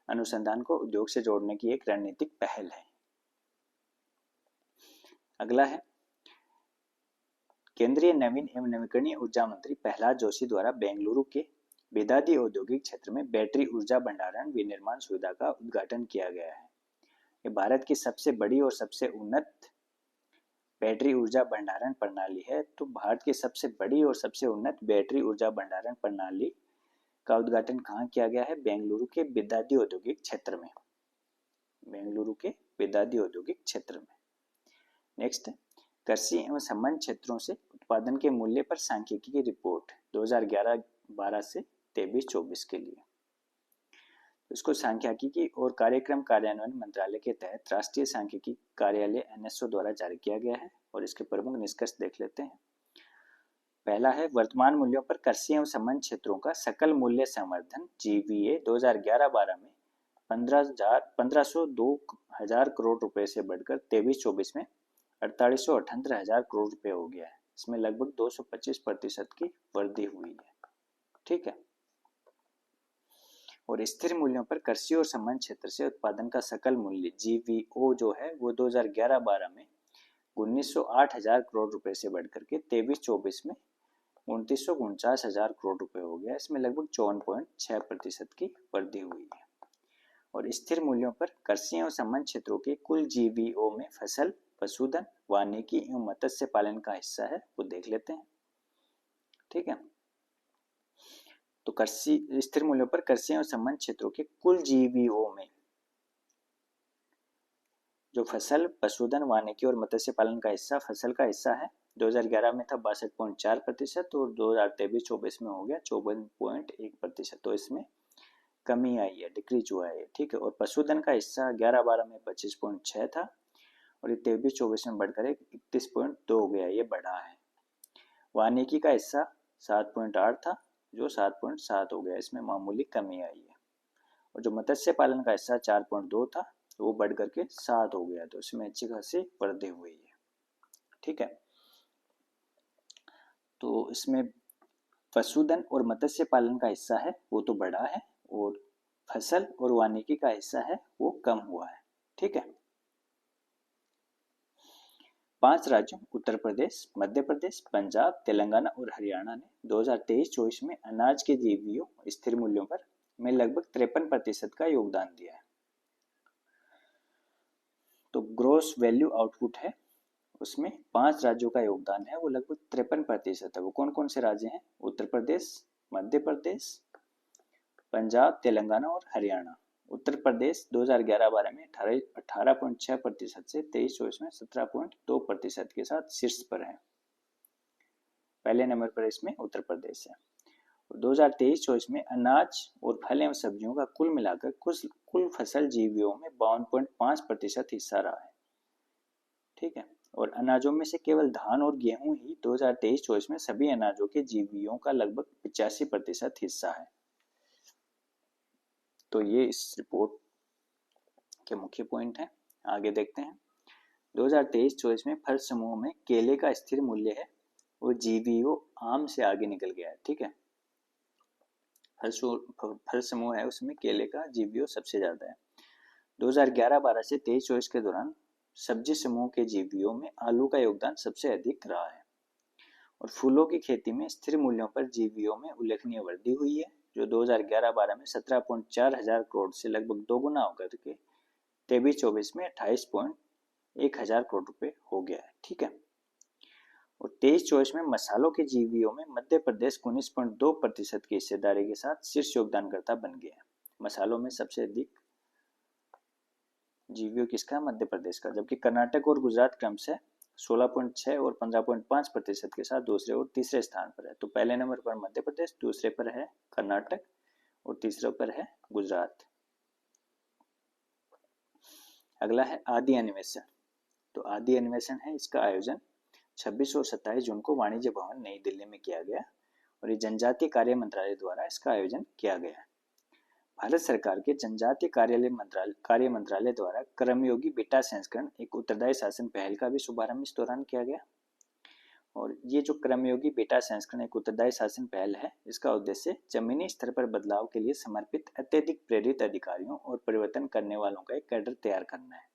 अनुसंधान को उद्योग से जोड़ने की एक रणनीतिक पहल है। अगला है केंद्रीय नवीन एवं नवीकरणीय ऊर्जा मंत्री प्रहलाद जोशी द्वारा बेंगलुरु के बेदादी औद्योगिक क्षेत्र में बैटरी ऊर्जा भंडारण विनिर्माण सुविधा का उद्घाटन किया गया है। ये भारत की सबसे बड़ी और सबसे उन्नत बैटरी ऊर्जा भंडारण प्रणाली है। तो भारत की सबसे बड़ी और सबसे उन्नत बैटरी ऊर्जा भंडारण प्रणाली का उद्घाटन कहाँ किया गया है? बेंगलुरु के बेदादी औद्योगिक क्षेत्र में। बेंगलुरु के बेदादी औद्योगिक क्षेत्र में। नेक्स्ट, कृषि एवं संबंध क्षेत्रों से उत्पादन के मूल्य पर सांख्यिकी की रिपोर्ट 2011-12 से 23-24 के लिए। इसको सांख्यिकी और कार्यक्रम कार्यान्वयन मंत्रालय के तहत राष्ट्रीय सांख्यिकी कार्यालय NSO द्वारा जारी किया गया है। और इसके प्रमुख निष्कर्ष देख लेते हैं। पहला है वर्तमान मूल्यों पर कृषि एवं संबंध क्षेत्रों का सकल मूल्य संवर्धन GVA 2011-12 में 1502,000 करोड़ रुपए से बढ़कर 23-24 में 48,78,000 करोड़ रुपए हो गया है। इसमें लगभग 225% की वृद्धि हुई है। ठीक है। और स्थिर मूल्यों पर कृषि और संबंध क्षेत्र से उत्पादन का सकल मूल्य GVO जो है वो 2011-12 में 19,008,000 करोड़ रुपए से बढ़कर के 23-24 में 29,49,000 करोड़ रुपए हो गया। इसमें लगभग 54.6% की वृद्धि हुई है। और स्थिर मूल्यों पर कृषि एवं संबंध क्षेत्रों के कुल GVO में फसल, पशुधन, वानिकी एवं मत्स्य पालन का हिस्सा है वो देख लेते हैं। ठीक है। तो कृषि स्थिर मूल्यों पर कृषि एवं संबंध क्षेत्रों के कुल GVO में जो फसल, पशुधन, वानिकी और मत्स्य पालन का हिस्सा, फसल का हिस्सा है 2011 में था 62.4% और 2023-24 में हो गया 54.1%। तो इसमें कमी आई है, डिक्रीज हुआ है। ठीक है। और पशुधन का हिस्सा 11-12 में 25.6 था और ये 23-24 में बढ़कर 31.2 हो गया, ये बढ़ा है। वानिकी का हिस्सा 7.8 था जो 7.7 हो गया, इसमें मामूली कमी आई है। और जो मत्स्य पालन का हिस्सा 4.2 था वो बढ़ करके 7 हो गया, तो इसमें अच्छी खासी वृद्धि हुई है। ठीक है। तो इसमें पशुधन और मत्स्य पालन का हिस्सा है वो तो बढ़ा है और फसल और वानिकी का हिस्सा है वो कम हुआ है। ठीक है। 5 राज्यों उत्तर प्रदेश, मध्य प्रदेश, पंजाब, तेलंगाना और हरियाणा ने 2023-24 में अनाज के GVO स्थिर मूल्यों पर में लगभग 53% का योगदान दिया है। तो ग्रोस वैल्यू आउटपुट है उसमें 5 राज्यों का योगदान है वो लगभग 53% है। वो कौन कौन से राज्य हैं? उत्तर प्रदेश, मध्य प्रदेश, पंजाब, तेलंगाना और हरियाणा। उत्तर प्रदेश 2011-12 में 18.6% से 23-24 में 17.2% के साथ शीर्ष पर है। पहले नंबर पर इसमें उत्तर प्रदेश है। 2023-24 में अनाज और फल एवं सब्जियों का कुल मिलाकर कुल फसल जीवियों में 52.5% हिस्सा रहा है। ठीक है, और अनाजों में से केवल धान और गेहूं ही 2023-24 में सभी अनाजों के जीवियों का लगभग 85% हिस्सा है। तो ये इस रिपोर्ट के मुख्य पॉइंट हैं। आगे देखते हैं। 2023-24 में फल समूह में केले का स्थिर मूल्य है और जीवीओ आम से आगे निकल गया है। ठीक है, फल समूह है उसमें केले का जीवीओ सबसे ज्यादा है। 2011-12 से 23-24 के दौरान सब्जी समूह के जीवीओ में आलू का योगदान सबसे अधिक रहा है और फूलों की खेती में स्थिर मूल्यों पर जीवीओ में उल्लेखनीय वृद्धि हुई है, जो 2011-12 में 17.4 हजार करोड़ से लगभग दोगुना होकर के 23-24 में 28.1 हजार करोड़ रुपए हो गया है। ठीक है, और 23-24 में मसालों के जीवीओ में मध्य प्रदेश 19.2% की हिस्सेदारी के साथ शीर्ष योगदानकर्ता बन गया है। मसालों में सबसे अधिक जीवीओ किसका? मध्य प्रदेश का, जबकि कर्नाटक और गुजरात क्रम से 16.6 और 15.5% के साथ दूसरे और तीसरे स्थान पर है। तो पहले नंबर पर मध्य प्रदेश, दूसरे पर है कर्नाटक और तीसरे पर है गुजरात। अगला है आदि अन्वेषण। तो आदि अन्वेषण है, इसका आयोजन 26 और 27 जून को वाणिज्य भवन नई दिल्ली में किया गया और ये जनजातीय कार्य मंत्रालय द्वारा इसका आयोजन किया गया। भारत सरकार के जनजातीय कार्य मंत्रालय द्वारा कर्मयोगी बेटा संस्करण एक उत्तरदायी शासन पहल का भी शुभारंभ इस दौरान किया गया। और ये जो कर्मयोगी बेटा संस्करण एक उत्तरदायी शासन पहल है, इसका उद्देश्य जमीनी स्तर पर बदलाव के लिए समर्पित अत्यधिक प्रेरित अधिकारियों और परिवर्तन करने वालों का एक कैडर तैयार करना है।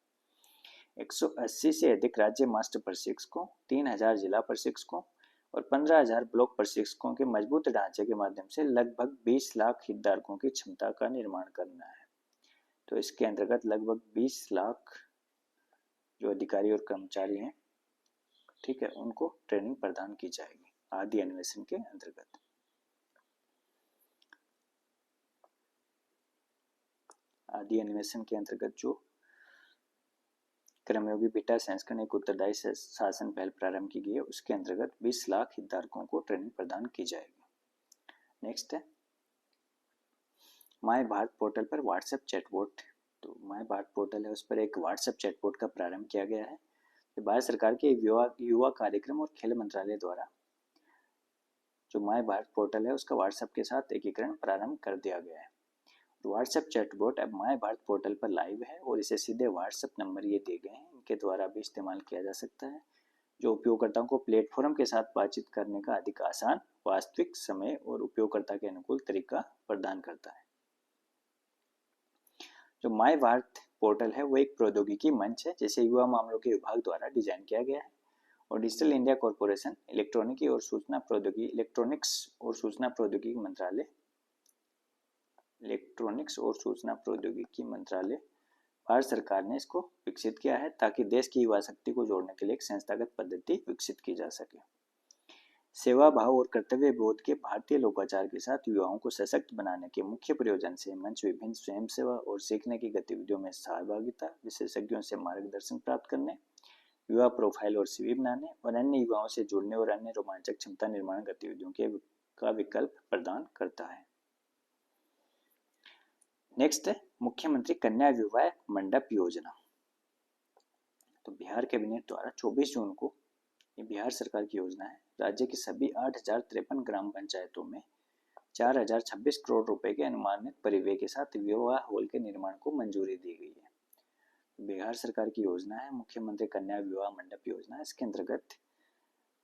180 से अधिक राज्य मास्टर प्रशिक्षकों, 3000 जिला प्रशिक्षकों और 15,000 ब्लॉक प्रशिक्षकों के मजबूत ढांचे के माध्यम से लगभग 20 लाख हितधारकों की क्षमता का निर्माण करना है। तो इसके अंतर्गत लगभग 20 लाख जो अधिकारी और कर्मचारी हैं, ठीक है, उनको ट्रेनिंग प्रदान की जाएगी आदि अन्वेषण के अंतर्गत। आदि अन्वेषण के अंतर्गत जो कर्मयोगी बेटा संस्करण एक उत्तरदायी शासन पहल प्रारंभ की गई है, उसके अंतर्गत 20 लाख हितधारकों को ट्रेनिंग प्रदान की जाएगी। नेक्स्ट है माय भारत पोर्टल पर व्हाट्सएप चैटबॉट। तो माय भारत पोर्टल है, उस पर एक व्हाट्सएप चैटबॉट का प्रारंभ किया गया है। भारत सरकार के युवा कार्यक्रम और खेल मंत्रालय द्वारा जो माय भारत पोर्टल है उसका व्हाट्सएप के साथ एकीकरण प्रारंभ कर दिया गया है। व्हाट्सएप चैटबॉट अब माय भारत पोर्टल पर लाइव है और इसे सीधे व्हाट्सएप नंबर ये दिए गए हैं, इनके द्वारा भी इस्तेमाल किया जा सकता है, जो उपयोगकर्ताओं को प्लेटफॉर्म के साथ बातचीत करने का अधिक आसान, वास्तविक समय और उपयोगकर्ता के अनुकूल तरीका प्रदान करता है। जो माय भारत पोर्टल है वो एक प्रौद्योगिकी मंच है जिसे युवा मामलों के विभाग द्वारा डिजाइन किया गया है और डिजिटल इंडिया कॉर्पोरेशन, इलेक्ट्रॉनिक्स और सूचना प्रौद्योगिकी मंत्रालय भारत सरकार ने इसको विकसित किया है ताकि देश की युवा शक्ति को जोड़ने के लिए एक संस्थागत पद्धति विकसित की जा सके। सेवा भाव और कर्तव्य बोध के भारतीय लोकाचार के साथ युवाओं को सशक्त बनाने के मुख्य प्रयोजन से मंच विभिन्न स्वयं सेवा और सीखने की गतिविधियों में सहभागिता, विशेषज्ञों से मार्गदर्शन प्राप्त करने, युवा प्रोफाइल और सीवी बनाने और अन्य युवाओं से जुड़ने और अन्य रोमांचक क्षमता निर्माण गतिविधियों का विकल्प प्रदान करता है। नेक्स्ट है मुख्यमंत्री कन्या विवाह मंडप योजना। तो बिहार कैबिनेट द्वारा 24 जून को, ये बिहार सरकार की योजना है, राज्य की सभी 8,053 ग्राम पंचायतों में 4,026 करोड़ रुपए के अनुमानित परिव्यय के साथ विवाह हॉल के निर्माण को मंजूरी दी गई है। बिहार सरकार की योजना है मुख्यमंत्री कन्या विवाह मंडप योजना। इसके अंतर्गत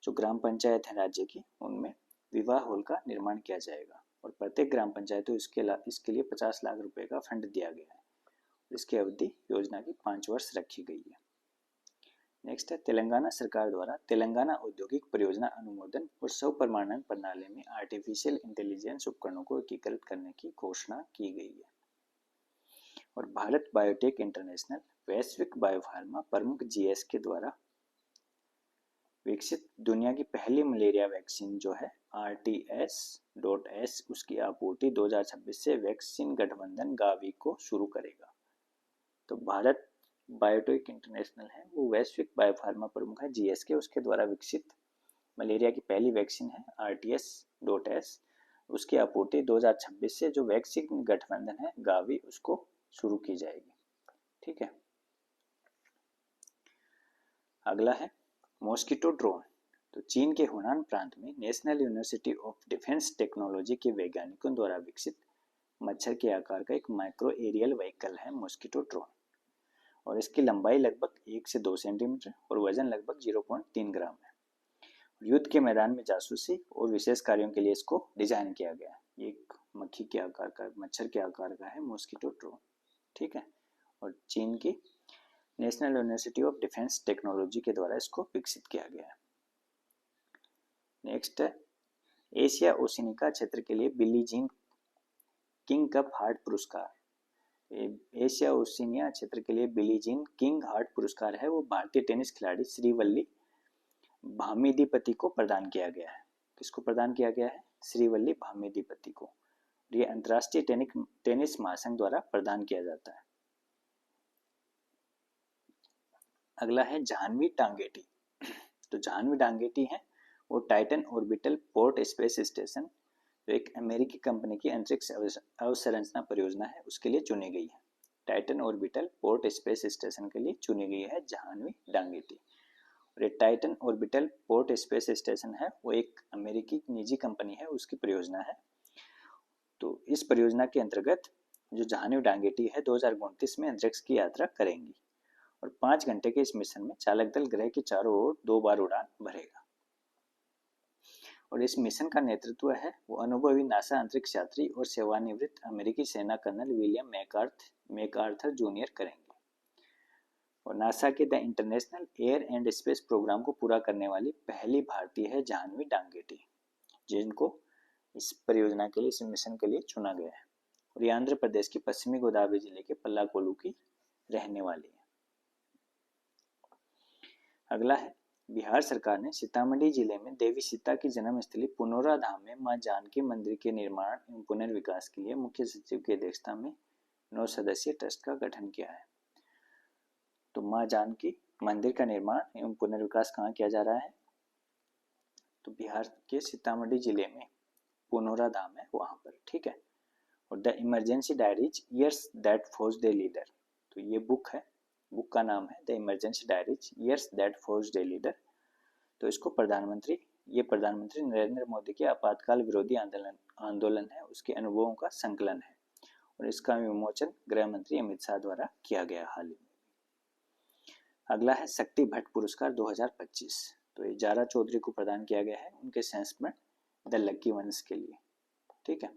जो ग्राम पंचायत है राज्य की, उनमें विवाह हॉल का निर्माण किया जाएगा और प्रत्येक ग्राम पंचायत को इसके लिए 50 लाख रुपए का फंड दिया गया है। इसकी अवधि योजना की 5 वर्ष रखी गई है। नेक्स्ट है तेलंगाना सरकार द्वारा तेलंगाना औद्योगिक परियोजना अनुमोदन और स्व प्रमाणन प्रणाली में आर्टिफिशियल इंटेलिजेंस उपकरणों को एकीकृत करने की घोषणा की गई है। और भारत बायोटेक इंटरनेशनल वैश्विक बायोफार्मा प्रमुख जीएसके द्वारा विकसित दुनिया की पहली मलेरिया वैक्सीन जो है RTS.S, उसकी आपूर्ति 2026 से वैक्सीन गठबंधन गावी को शुरू करेगा। तो भारत बायोटेक इंटरनेशनल है वो वैश्विक बायोफार्मा प्रमुख है जीएसके, उसके द्वारा विकसित मलेरिया की पहली वैक्सीन है RTS.S उसकी आपूर्ति 2026 से जो वैक्सीन गठबंधन है गावी उसको शुरू की जाएगी। ठीक है। अगला है मॉस्किटो ड्रोन। तो चीन के हुनान प्रांत में national university of defence technology के वैज्ञानिकों द्वारा विकसित मच्छर के आकार का एक माइक्रो एरियल व्हीकल है मॉस्किटो ड्रोन, और इसकी लंबाई लगभग 1 से 2 सेंटीमीटर और वजन लगभग 0.3 ग्राम है। युद्ध के मैदान में जासूसी और विशेष कार्यों के लिए इसको डिजाइन किया गया है। ये एक मक्खी के आकार का, मच्छर के आकार का है मॉस्किटो ड्रोन। ठीक है। और चीन की national university of defence technology के द्वारा इसको विकसित किया गया है। नेक्स्ट है एशिया ओशिनिया क्षेत्र के लिए Billie Jean King cup heart पुरस्कार। एशिया ओशिनिया क्षेत्र के लिए बिली जीन किंग हार्ट पुरस्कार है वो भारतीय टेनिस खिलाड़ी श्रीवल्ली भामीदीपति को प्रदान किया गया है। किसको प्रदान किया गया है? श्रीवल्ली भामीदीपति को। ये अंतर्राष्ट्रीय टेनिस महासंघ द्वारा प्रदान किया जाता है। अगला है जाह्नवी टांगेटी। तो जाह्नवी टांगेटी है वो Titan orbital port space station, जो एक अमेरिकी कंपनी की अंतरिक्ष अवसंरचना परियोजना है, उसके लिए चुनी गई है। Titan orbital port space station के लिए चुनी गई है जाह्नवी टांगेटी। और ये Titan orbital port space station है वो एक अमेरिकी निजी कंपनी है, उसकी परियोजना है। तो इस परियोजना के अंतर्गत जो जाह्नवी टांगेटी है 2029 में अंतरिक्ष की यात्रा करेंगी, और 5 घंटे के इस मिशन में चालक दल ग्रह के चारों ओर 2 बार उड़ान भरेगा। और इस मिशन का नेतृत्व है वो अनुभवी नासा अंतरिक्ष यात्री और सेवानिवृत्त अमेरिकी सेना कर्नल विलियम मैकआर्थर जूनियर करेंगे। और नासा के the international air and space programme को पूरा करने वाली पहली भारतीय है जाह्नवी टांगेटी, जिनको इस परियोजना के लिए, इस मिशन के लिए चुना गया है। और ये आंध्र प्रदेश के पश्चिमी गोदावरी जिले के पल्लाकोलू की रहने वाली है। अगला है बिहार सरकार ने सीतामढ़ी जिले में देवी सीता की जन्मस्थली पुनौरा धाम में मां जानकी मंदिर के निर्माण एवं पुनर्विकास के लिए मुख्य सचिव की अध्यक्षता में 9 सदस्यीय ट्रस्ट का गठन किया है। तो मां जानकी मंदिर का निर्माण एवं पुनर्विकास कहाँ किया जा रहा है? तो बिहार के सीतामढ़ी जिले में पुनौरा धाम है वहां पर। ठीक है। और the emergency diaries years that forced a leader. तो ये बुक है, बुक का नाम है the emergency diaries years that forced a leader. तो इसको प्रधानमंत्री नरेंद्र मोदी के आपातकाल विरोधी आंदोलन है, उसके अनुभवों का संकलन है, और इसका विमोचन गृह मंत्री अमित शाह द्वारा किया गया हाल ही में। अगला है शक्ति भट्ट पुरस्कार 2025। तो ये जारा चौधरी को प्रदान किया गया है उनके संस्मरण द लकी वंस के लिए। ठीक है।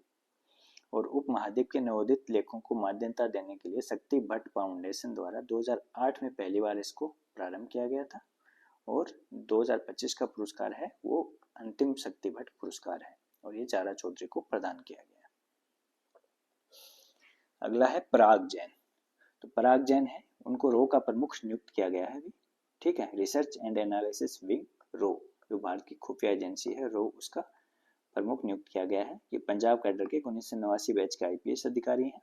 और उप महाद्वीप के नवोदित लेखों को मान्यता देने के लिए शक्ति भट्ट फाउंडेशन द्वारा 2008 में पहली बार इसको प्रारंभ किया गया था, और 2025 का पुरस्कार है वो अंतिम शक्ति भट्ट पुरस्कार है, और ये जारा चौधरी को प्रदान किया गया। अगला है पराग जैन। तो पराग जैन है उनको रो का प्रमुख नियुक्त किया गया है। ठीक है। रिसर्च एंड एनालिसिस विंग रो, जो भारत की खुफिया एजेंसी है रो, उसका प्रमुख नियुक्त किया गया है। ये पंजाब कैडर के 1989 बैच के आईपीएस अधिकारी हैं,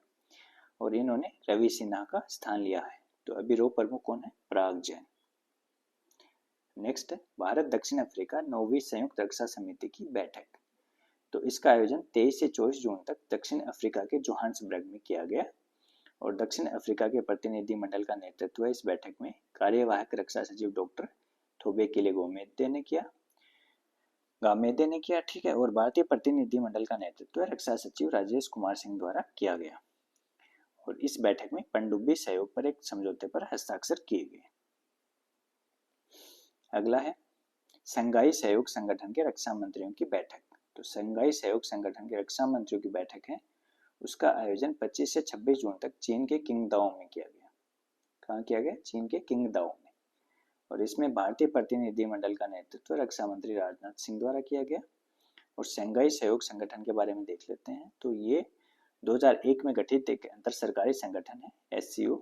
और इन्होंने रवि सिन्हा का स्थान लिया है। तो अभी रो प्रमुख कौन है? पराग जैन। नेक्स्ट है भारत दक्षिण अफ्रीका 9वीं संयुक्त रक्षा समिति की बैठक। तो इसका आयोजन 23 से 24 जून तक दक्षिण अफ्रीका के जोहान्सबर्ग में किया गया, और दक्षिण अफ्रीका के प्रतिनिधि मंडल का नेतृत्व इस बैठक में कार्यवाहक रक्षा सचिव डॉक्टर थोबेकेले गामेदे ने किया। ठीक है। और भारतीय प्रतिनिधि मंडल का नेतृत्व रक्षा सचिव राजेश कुमार सिंह द्वारा किया गया, और इस बैठक में पनडुब्बी सहयोग पर एक समझौते पर हस्ताक्षर किए गए। अगला है शंघाई सहयोग संगठन के रक्षा मंत्रियों की बैठक। तो शंघाई सहयोग संगठन के रक्षा मंत्रियों की बैठक है, उसका आयोजन 25 से 26 जून तक चीन के किंगदाओ में किया गया। कहाँ किया गया? चीन के किंगदाओ में। और इसमें भारतीय प्रतिनिधि मंडल का नेतृत्व रक्षा मंत्री राजनाथ सिंह द्वारा किया गया। और शंघाई सहयोग संगठन के बारे में देख लेते हैं। तो ये 2001 में गठित एक अंतर सरकारी संगठन है, SCO।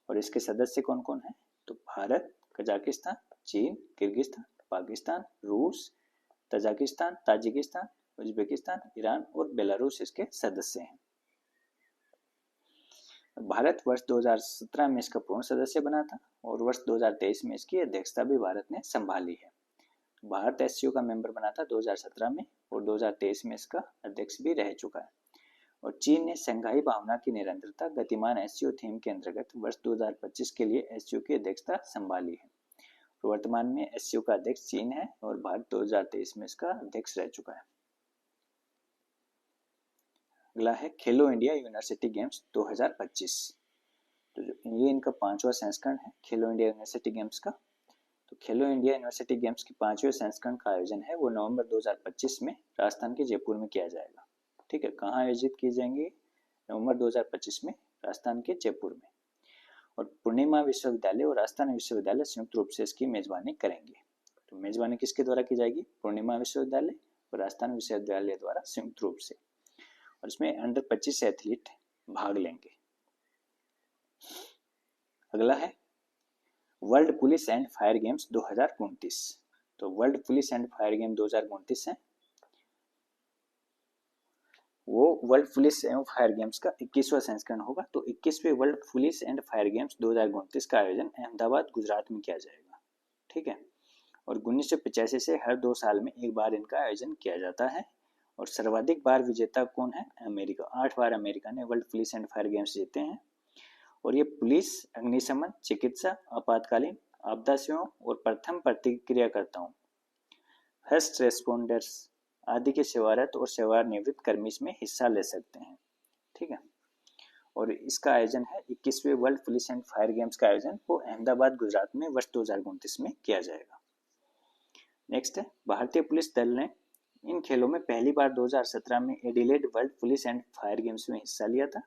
और इसके सदस्य कौन कौन है? तो भारत, कजाकिस्तान, चीन, किर्गिस्तान, पाकिस्तान, रूस, तजाकिस्तान, ताजिकिस्तान, उज्बेकिस्तान, ईरान और बेलारूस इसके सदस्य हैं। भारत वर्ष 2017 में इसका पूर्ण सदस्य बना था, और वर्ष 2023 में इसकी अध्यक्षता भी भारत ने संभाली है। भारत एससीओ का मेंबर बना था 2017 में और 2023 में इसका अध्यक्ष भी रह चुका है। और चीन ने शंघाई भावना की निरंतरता गतिमान एससीओ थीम के अंतर्गत वर्ष 2025 के लिए एससीओ की अध्यक्षता संभाली है। तो वर्तमान में एससीओ का अध्यक्ष चीन है और भारत 2023 में इसका अध्यक्ष रह चुका है। अगला है खेलो इंडिया यूनिवर्सिटी गेम्स 2025। तो ये इनका 5वां संस्करण है खेलो इंडिया यूनिवर्सिटी गेम्स का। तो खेलो इंडिया यूनिवर्सिटी गेम्स के 5वें संस्करण का आयोजन है वो नवंबर 2025 में राजस्थान के जयपुर में किया जाएगा। ठीक है, कहाँ आयोजित किए जाएंगे? नवंबर 2025 में राजस्थान के जयपुर में। और पूर्णिमा विश्वविद्यालय और राजस्थान विश्वविद्यालय संयुक्त रूप से इसकी मेजबानी करेंगे। तो मेजबानी किसके द्वारा की जाएगी? पूर्णिमा विश्वविद्यालय और राजस्थान विश्वविद्यालय द्वारा संयुक्त रूप से। और इसमें अंडर 25 एथलीट भाग लेंगे। अगला है world police and fire games 2029। तो world police and fire game 2029 है वो वर्ल्ड पुलिस एवं फायर गेम्स का 21वां संस्करण होगा। तो 21वें world police and fire games 2029 का आयोजन अहमदाबाद गुजरात में किया जाएगा। ठीक है, और 1985 से हर 2 साल में एक बार इनका आयोजन किया जाता है। और सर्वाधिक बार विजेता कौन है? अमेरिका। 8 बार अमेरिका ने world police and fire games जीते हैं। और ये पुलिस, अग्निशमन, चिकित्सा, आपातकालीन, आपदा सेवाओं और प्रथम प्रतिक्रियाकर्ताओं, फर्स्ट रेस्पोंडर्स आदि के सेवारत और सेवानिवृत्त कर्मी इसमें हिस्सा ले सकते हैं। ठीक है, और इसका आयोजन है 21वें world police and fire games का आयोजन वो अहमदाबाद गुजरात में वर्ष 2029 में किया जाएगा। नेक्स्ट है भारतीय पुलिस दल ने इन खेलों में पहली बार 2017 में Adelaide world police and fire games में हिस्सा लिया था।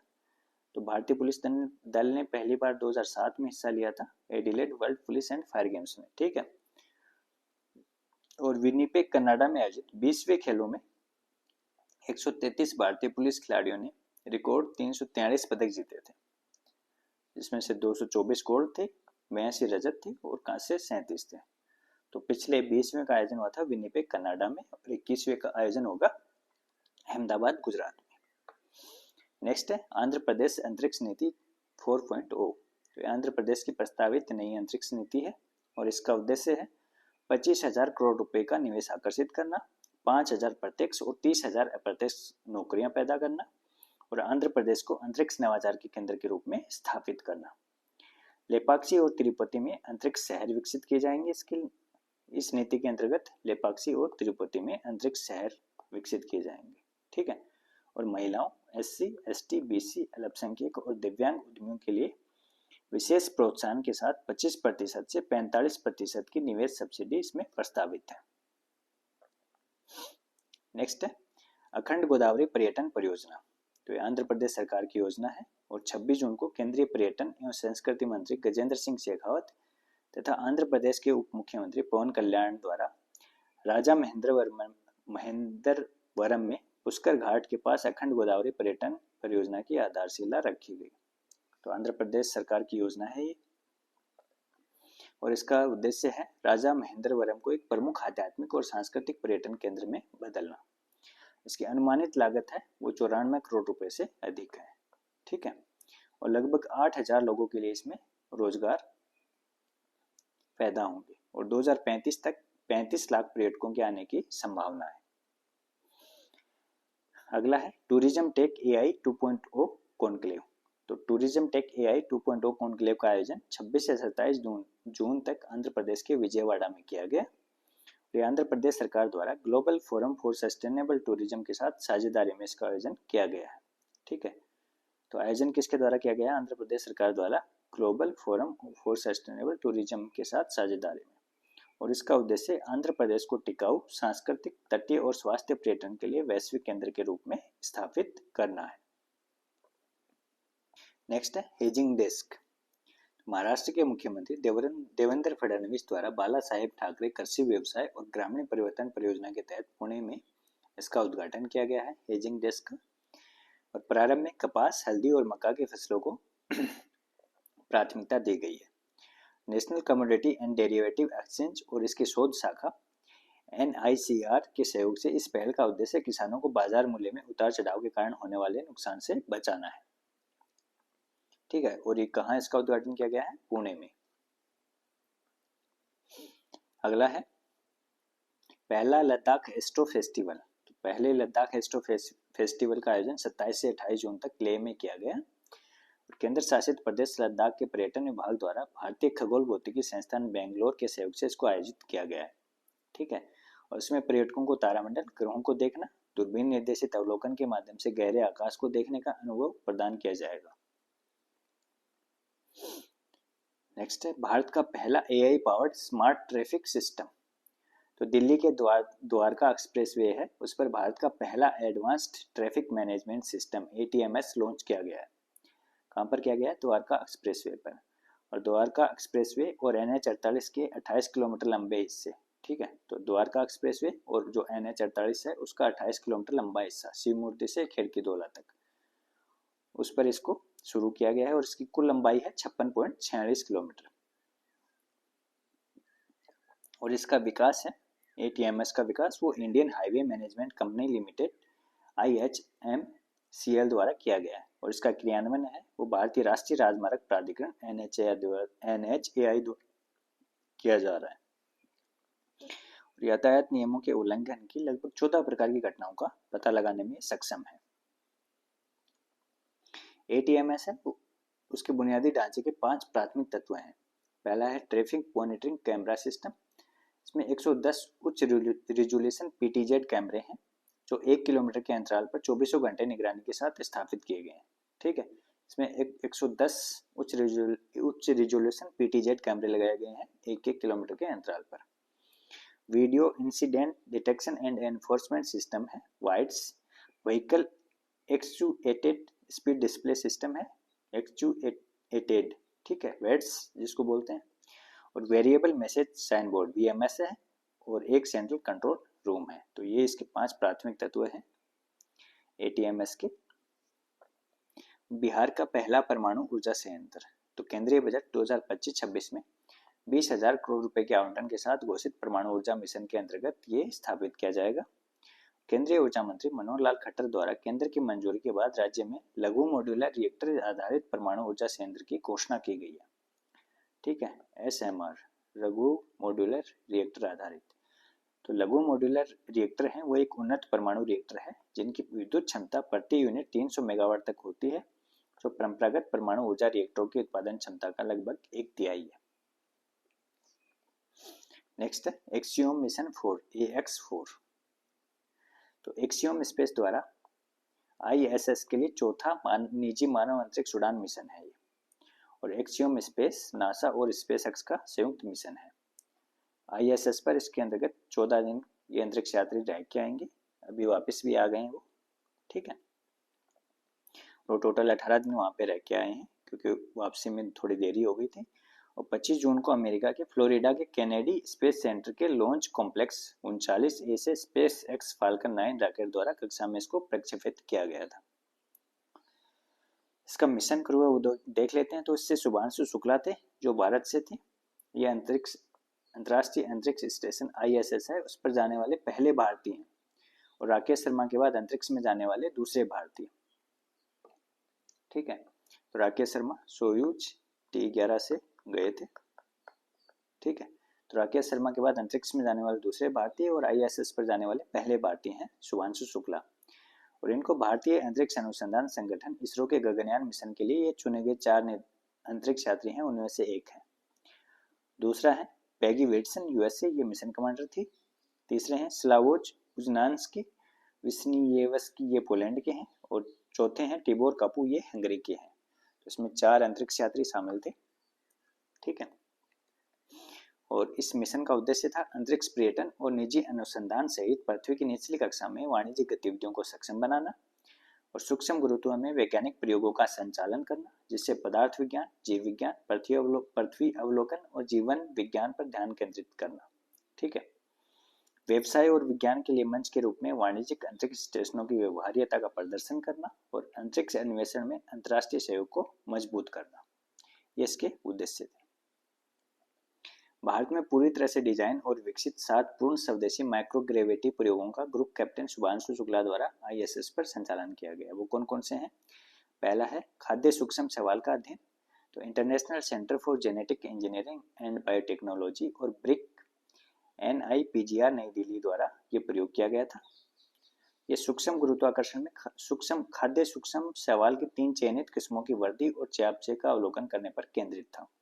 तो भारतीय पुलिस दल ने पहली बार 2007 में हिस्सा लिया था Adelaide world police and fire games में। ठीक है, और विनिपेग कनाडा में आयोजित 20वें खेलों में 133 भारतीय पुलिस खिलाड़ियों ने रिकॉर्ड 343 पदक जीते थे, जिसमें से 224 गोल्ड थे, 82 रजत थे और कांस्य 37 थे। तो पिछले 20वें का आयोजन हुआ था विनिपेग कनाडा में और 21वें का आयोजन होगा अहमदाबाद गुजरात में। नेक्स्ट है आंध्र प्रदेश अंतरिक्ष नीति 4.0। तो आंध्र प्रदेश की प्रस्तावित नई अंतरिक्ष नीति है और इसका उद्देश्य है 25,000 करोड़ रुपए का निवेश आकर्षित करना, 5,000 प्रत्यक्ष और 30,000 अप्रत्यक्ष नौकरियां पैदा करना और आंध्र प्रदेश को अंतरिक्ष नवाचार के केंद्र के रूप में स्थापित करना। लेपाक्षी और तिरुपति में अंतरिक्ष शहर विकसित किए जाएंगे। इस नीति के अंतर्गत लेपाक्षी और तिरुपति में अंतरिक्ष शहर विकसित किए जाएंगे। ठीक है, और महिलाओं, SC, ST, BC, अल्पसंख्यक और दिव्यांग उद्यमियों के लिए विशेष प्रोत्साहन के साथ 25% से 45% की निवेश सब्सिडी इसमें प्रस्तावित है। नेक्स्ट है अखंड गोदावरी पर्यटन परियोजना। तो ये आंध्र प्रदेश सरकार की योजना है और 26 जून को केंद्रीय पर्यटन एवं संस्कृति मंत्री गजेंद्र सिंह शेखावत तथा आंध्र प्रदेश के उप मुख्यमंत्री पवन कल्याण द्वारा राजा महेंद्रवरम में पुष्कर घाट के पास अखंड गोदावरी पर्यटन परियोजना की आधारशिला रखी गई। तो आंध्र प्रदेश सरकार की योजना है ये और इसका उद्देश्य है राजा महेंद्रवरम को एक प्रमुख आध्यात्मिक और सांस्कृतिक पर्यटन केंद्र में बदलना। इसकी अनुमानित लागत है वो 94 करोड़ रुपए से अधिक है। ठीक है, और लगभग 8,000 लोगों के लिए इसमें रोजगार पैदा होंगे और 2035 तक 35 लाख पर्यटकों के आने की संभावना है। अगला है टूरिज्म टेक AI 2.0 कॉन्क्लेव। तो टूरिज्म टेक AI 2.0 कॉन्क्लेव का आयोजन 26 से 27 जून तक आंध्र प्रदेश के विजयवाड़ा में किया गया। ये आंध्र प्रदेश सरकार द्वारा global forum for sustainable tourism के साथ साझेदारी में इसका आयोजन किया गया है। ठीक है, तो आयोजन किसके द्वारा किया गया? आंध्र प्रदेश सरकार द्वारा global forum for sustainable tourism के साथ साझेदारी में, और इसका उद्देश्य आंध्र प्रदेश को टिकाऊ, सांस्कृतिक, तटीय और स्वास्थ्य पर्यटन के लिए वैश्विक केंद्र के रूप में स्थापित करना है। नेक्स्ट है हेजिंग डेस्क। महाराष्ट्र के मुख्यमंत्री देवेंद्र फडणवीस द्वारा बाला साहेब ठाकरे कृषि व्यवसाय और ग्रामीण परिवर्तन परियोजना के तहत पुणे में इसका उद्घाटन किया गया है हेजिंग डेस्क। और प्रारंभ में कपास, हल्दी और मक्का की फसलों को प्राथमिकता दी गई है। National commodity and derivative exchange और इसकी शोध शाखा NICR के सहयोग से इस पहल का उद्देश्य किसानों को बाजार मूल्य में उतार चढ़ाव के कारण होने वाले नुकसान से बचाना है। ठीक है, और ये कहाँ इसका उद्घाटन किया गया है? पुणे में। अगला है पहला लद्दाख एस्ट्रो फेस्टिवल, तो पहले लद्दाख एस्ट्रो फेस्टिवल का आयोजन 27 से 28 जून तक लेह में किया गया। केंद्र शासित प्रदेश लद्दाख के पर्यटन विभाग द्वारा भारतीय खगोल भौतिकी संस्थान बेंगलोर के सहयोग से इसको आयोजित किया गया है। ठीक है, और इसमें पर्यटकों को तारामंडल, ग्रहों को देखना, दूरबीन निर्देशित अवलोकन के माध्यम से गहरे आकाश को देखने का अनुभव प्रदान किया जाएगा। नेक्स्ट है भारत का पहला AI powered smart traffic system. तो दिल्ली के द्वारका एक्सप्रेसवे है, उस पर भारत का पहला advanced traffic management system ATMS launch किया गया है। कहाँ पर किया गया है? द्वारका एक्सप्रेसवे पर। और द्वारका एक्सप्रेसवे और NH48 के 28 किलोमीटर लंबे हिस्से, ठीक है, तो द्वारका एक्सप्रेसवे और जो NH48 है उसका 28 किलोमीटर लंबा हिस्सा शिव मूर्ति से खिड़की दोला तक, उस पर इसको शुरू किया गया है और इसकी कुल लंबाई है 56.46 किलोमीटर। और इसका विकास है, एटीएमएस का विकास वो Indian highway management company limited IHMCL द्वारा किया गया है। और इसका क्रियान्वयन है वो भारतीय राष्ट्रीय राजमार्ग प्राधिकरण NHAI द्वारा किया जा रहा है। और यातायात नियमों के उल्लंघन की लगभग 14 प्रकार की घटनाओं का पता लगाने में सक्षम है। एटीएमएस है उसके बुनियादी ढांचे के 5 प्राथमिक तत्व हैं। पहला है ट्रैफिक मॉनिटरिंग कैमरा सिस्टम। इसमें 110 उच्च रिजोल्यूशन PTZ कैमरे हैं जो 1 किलोमीटर के अंतराल पर 24 घंटे निगरानी के साथ स्थापित किए गए हैं। ठीक है, इसमें 110 उच्च रिजोल्यूशन PTZ कैमरे लगाए गए हैं 1-1 किलोमीटर के अंतराल पर। Video incident detection and enforcement system है VIDES. Vehicle actuated speed display system है एक्चुएटेड, ठीक है, वेट्स जिसको बोलते हैं। और variable message sign board VMS है और एक सेंट्रल कंट्रोल रूम है। तो ये इसके 5 प्राथमिक तत्व हैं ATMS के। बिहार का पहला परमाणु ऊर्जा संयंत्र। तो केंद्रीय बजट 2025-26 में 20,000 करोड़ रुपए के आवंटन के साथ घोषित परमाणु ऊर्जा मिशन के अंतर्गत ये स्थापित किया जाएगा। केंद्रीय ऊर्जा मंत्री मनोहर लाल खट्टर द्वारा केंद्र की मंजूरी के बाद राज्य में लघु मॉड्यूलर रिएक्टर आधारित परमाणु ऊर्जा संयंत्र की घोषणा की गई है। ठीक है, SMR लघु मॉड्यूलर रिएक्टर आधारित। तो लघु मॉड्यूलर रिएक्टर है वो एक उन्नत परमाणु रिएक्टर है जिनकी विद्युत क्षमता प्रति यूनिट 300 मेगावाट तक होती है, जो परंपरागत परमाणु ऊर्जा रिएक्टरों की उत्पादन क्षमता का लगभग 1/3 है। नेक्स्ट है एक्सियोम मिशन 4 AX4। तो एक्सियोम स्पेस द्वारा ISS के लिए चौथा निजी मानव अंतरिक्ष उड़ान मिशन है ये। और एक्सियोम स्पेस नासा और स्पेसएक्स का संयुक्त मिशन है। ISS पर इसके अंतर्गत 14 दिन ये अंतरिक्ष यात्री रह के आएंगे, अभी वापस भी आ गए हैं वो। ठीक है, वो टोटल 18 दिन वहाँ पे रह के आए हैं क्योंकि वापसी में थोड़ी देरी हो गई थी। और 25 जून को अमेरिका के फ्लोरिडा के केनेडी स्पेस सेंटर के लॉन्च कॉम्प्लेक्स 39A से SpaceX फाल्कन 9 रॉकेट द्वारा कक्षा में इसको प्रक्षेपित किया गया था। इसका मिशन क्रू देख लेते हैं। तो इससे शुभांशु शुक्ला थे जो भारत से थे। यह अंतर्राष्ट्रीय अंतरिक्ष स्टेशन ISS है, उस पर जाने वाले पहले भारतीय हैं और राकेश शर्मा के बाद अंतरिक्ष में जाने वाले दूसरे भारतीय। ठीक है, तो राकेश शर्मा सोयूज T11 से गए थे। ठीक है, तो राकेश शर्मा के बाद अंतरिक्ष में जाने वाले दूसरे भारतीय और ISS पर जाने वाले पहले भारतीय हैं शुभांशु शुक्ला। और इनको भारतीय अंतरिक्ष अनुसंधान संगठन इसरो के गगनयान मिशन के लिए ये चुने गए 4 अंतरिक्ष यात्री हैं, उनमें से एक है। दूसरा है पैगी वेटसन USA, ये मिशन कमांडर थी। तीसरे हैं स्लावोज उजनान्स्की विस्नियेवस्की, ये पोलैंड के हैं। और चौथे हैं टिबोर कापू, ये हंगरी के हैं। तो इसमें 4 अंतरिक्ष यात्री शामिल थे। ठीक है, और इस मिशन का उद्देश्य था अंतरिक्ष पर्यटन और निजी अनुसंधान सहित पृथ्वी की निचली कक्षा में वाणिज्यिक गतिविधियों को सक्षम बनाना और सूक्ष्म गुरुत्व में वैज्ञानिक प्रयोगों का संचालन करना, जिससे पदार्थ विज्ञान, जीव विज्ञान, पृथ्वी अवलोकन और जीवन विज्ञान पर ध्यान केंद्रित करना। ठीक है, व्यवसाय और विज्ञान के लिए मंच के रूप में वाणिज्यिक अंतरिक्ष स्टेशनों की व्यवहार्यता का प्रदर्शन करना और अंतरिक्ष अन्वेषण में अंतर्राष्ट्रीय सहयोग को मजबूत करना, ये इसके उद्देश्य थे। भारत में पूरी तरह से डिजाइन और विकसित 7 पूर्ण स्वदेशी माइक्रोग्रेविटी प्रयोगों का ग्रुप कैप्टन शुभांशु शुक्ला द्वारा ISS पर संचालन किया गया। वो कौन कौन से हैं? पहला है खाद्य सूक्ष्म सवाल का अध्ययन। तो international centre for genetic engineering and biotechnology और ब्रिक NIPGR नई दिल्ली द्वारा ये प्रयोग किया गया था। ये सूक्ष्म गुरुत्वाकर्षण में खाद्य सूक्ष्म शैवाल की 3 चयनित किस्मों की वृद्धि और चयापचय का अवलोकन करने पर केंद्रित था।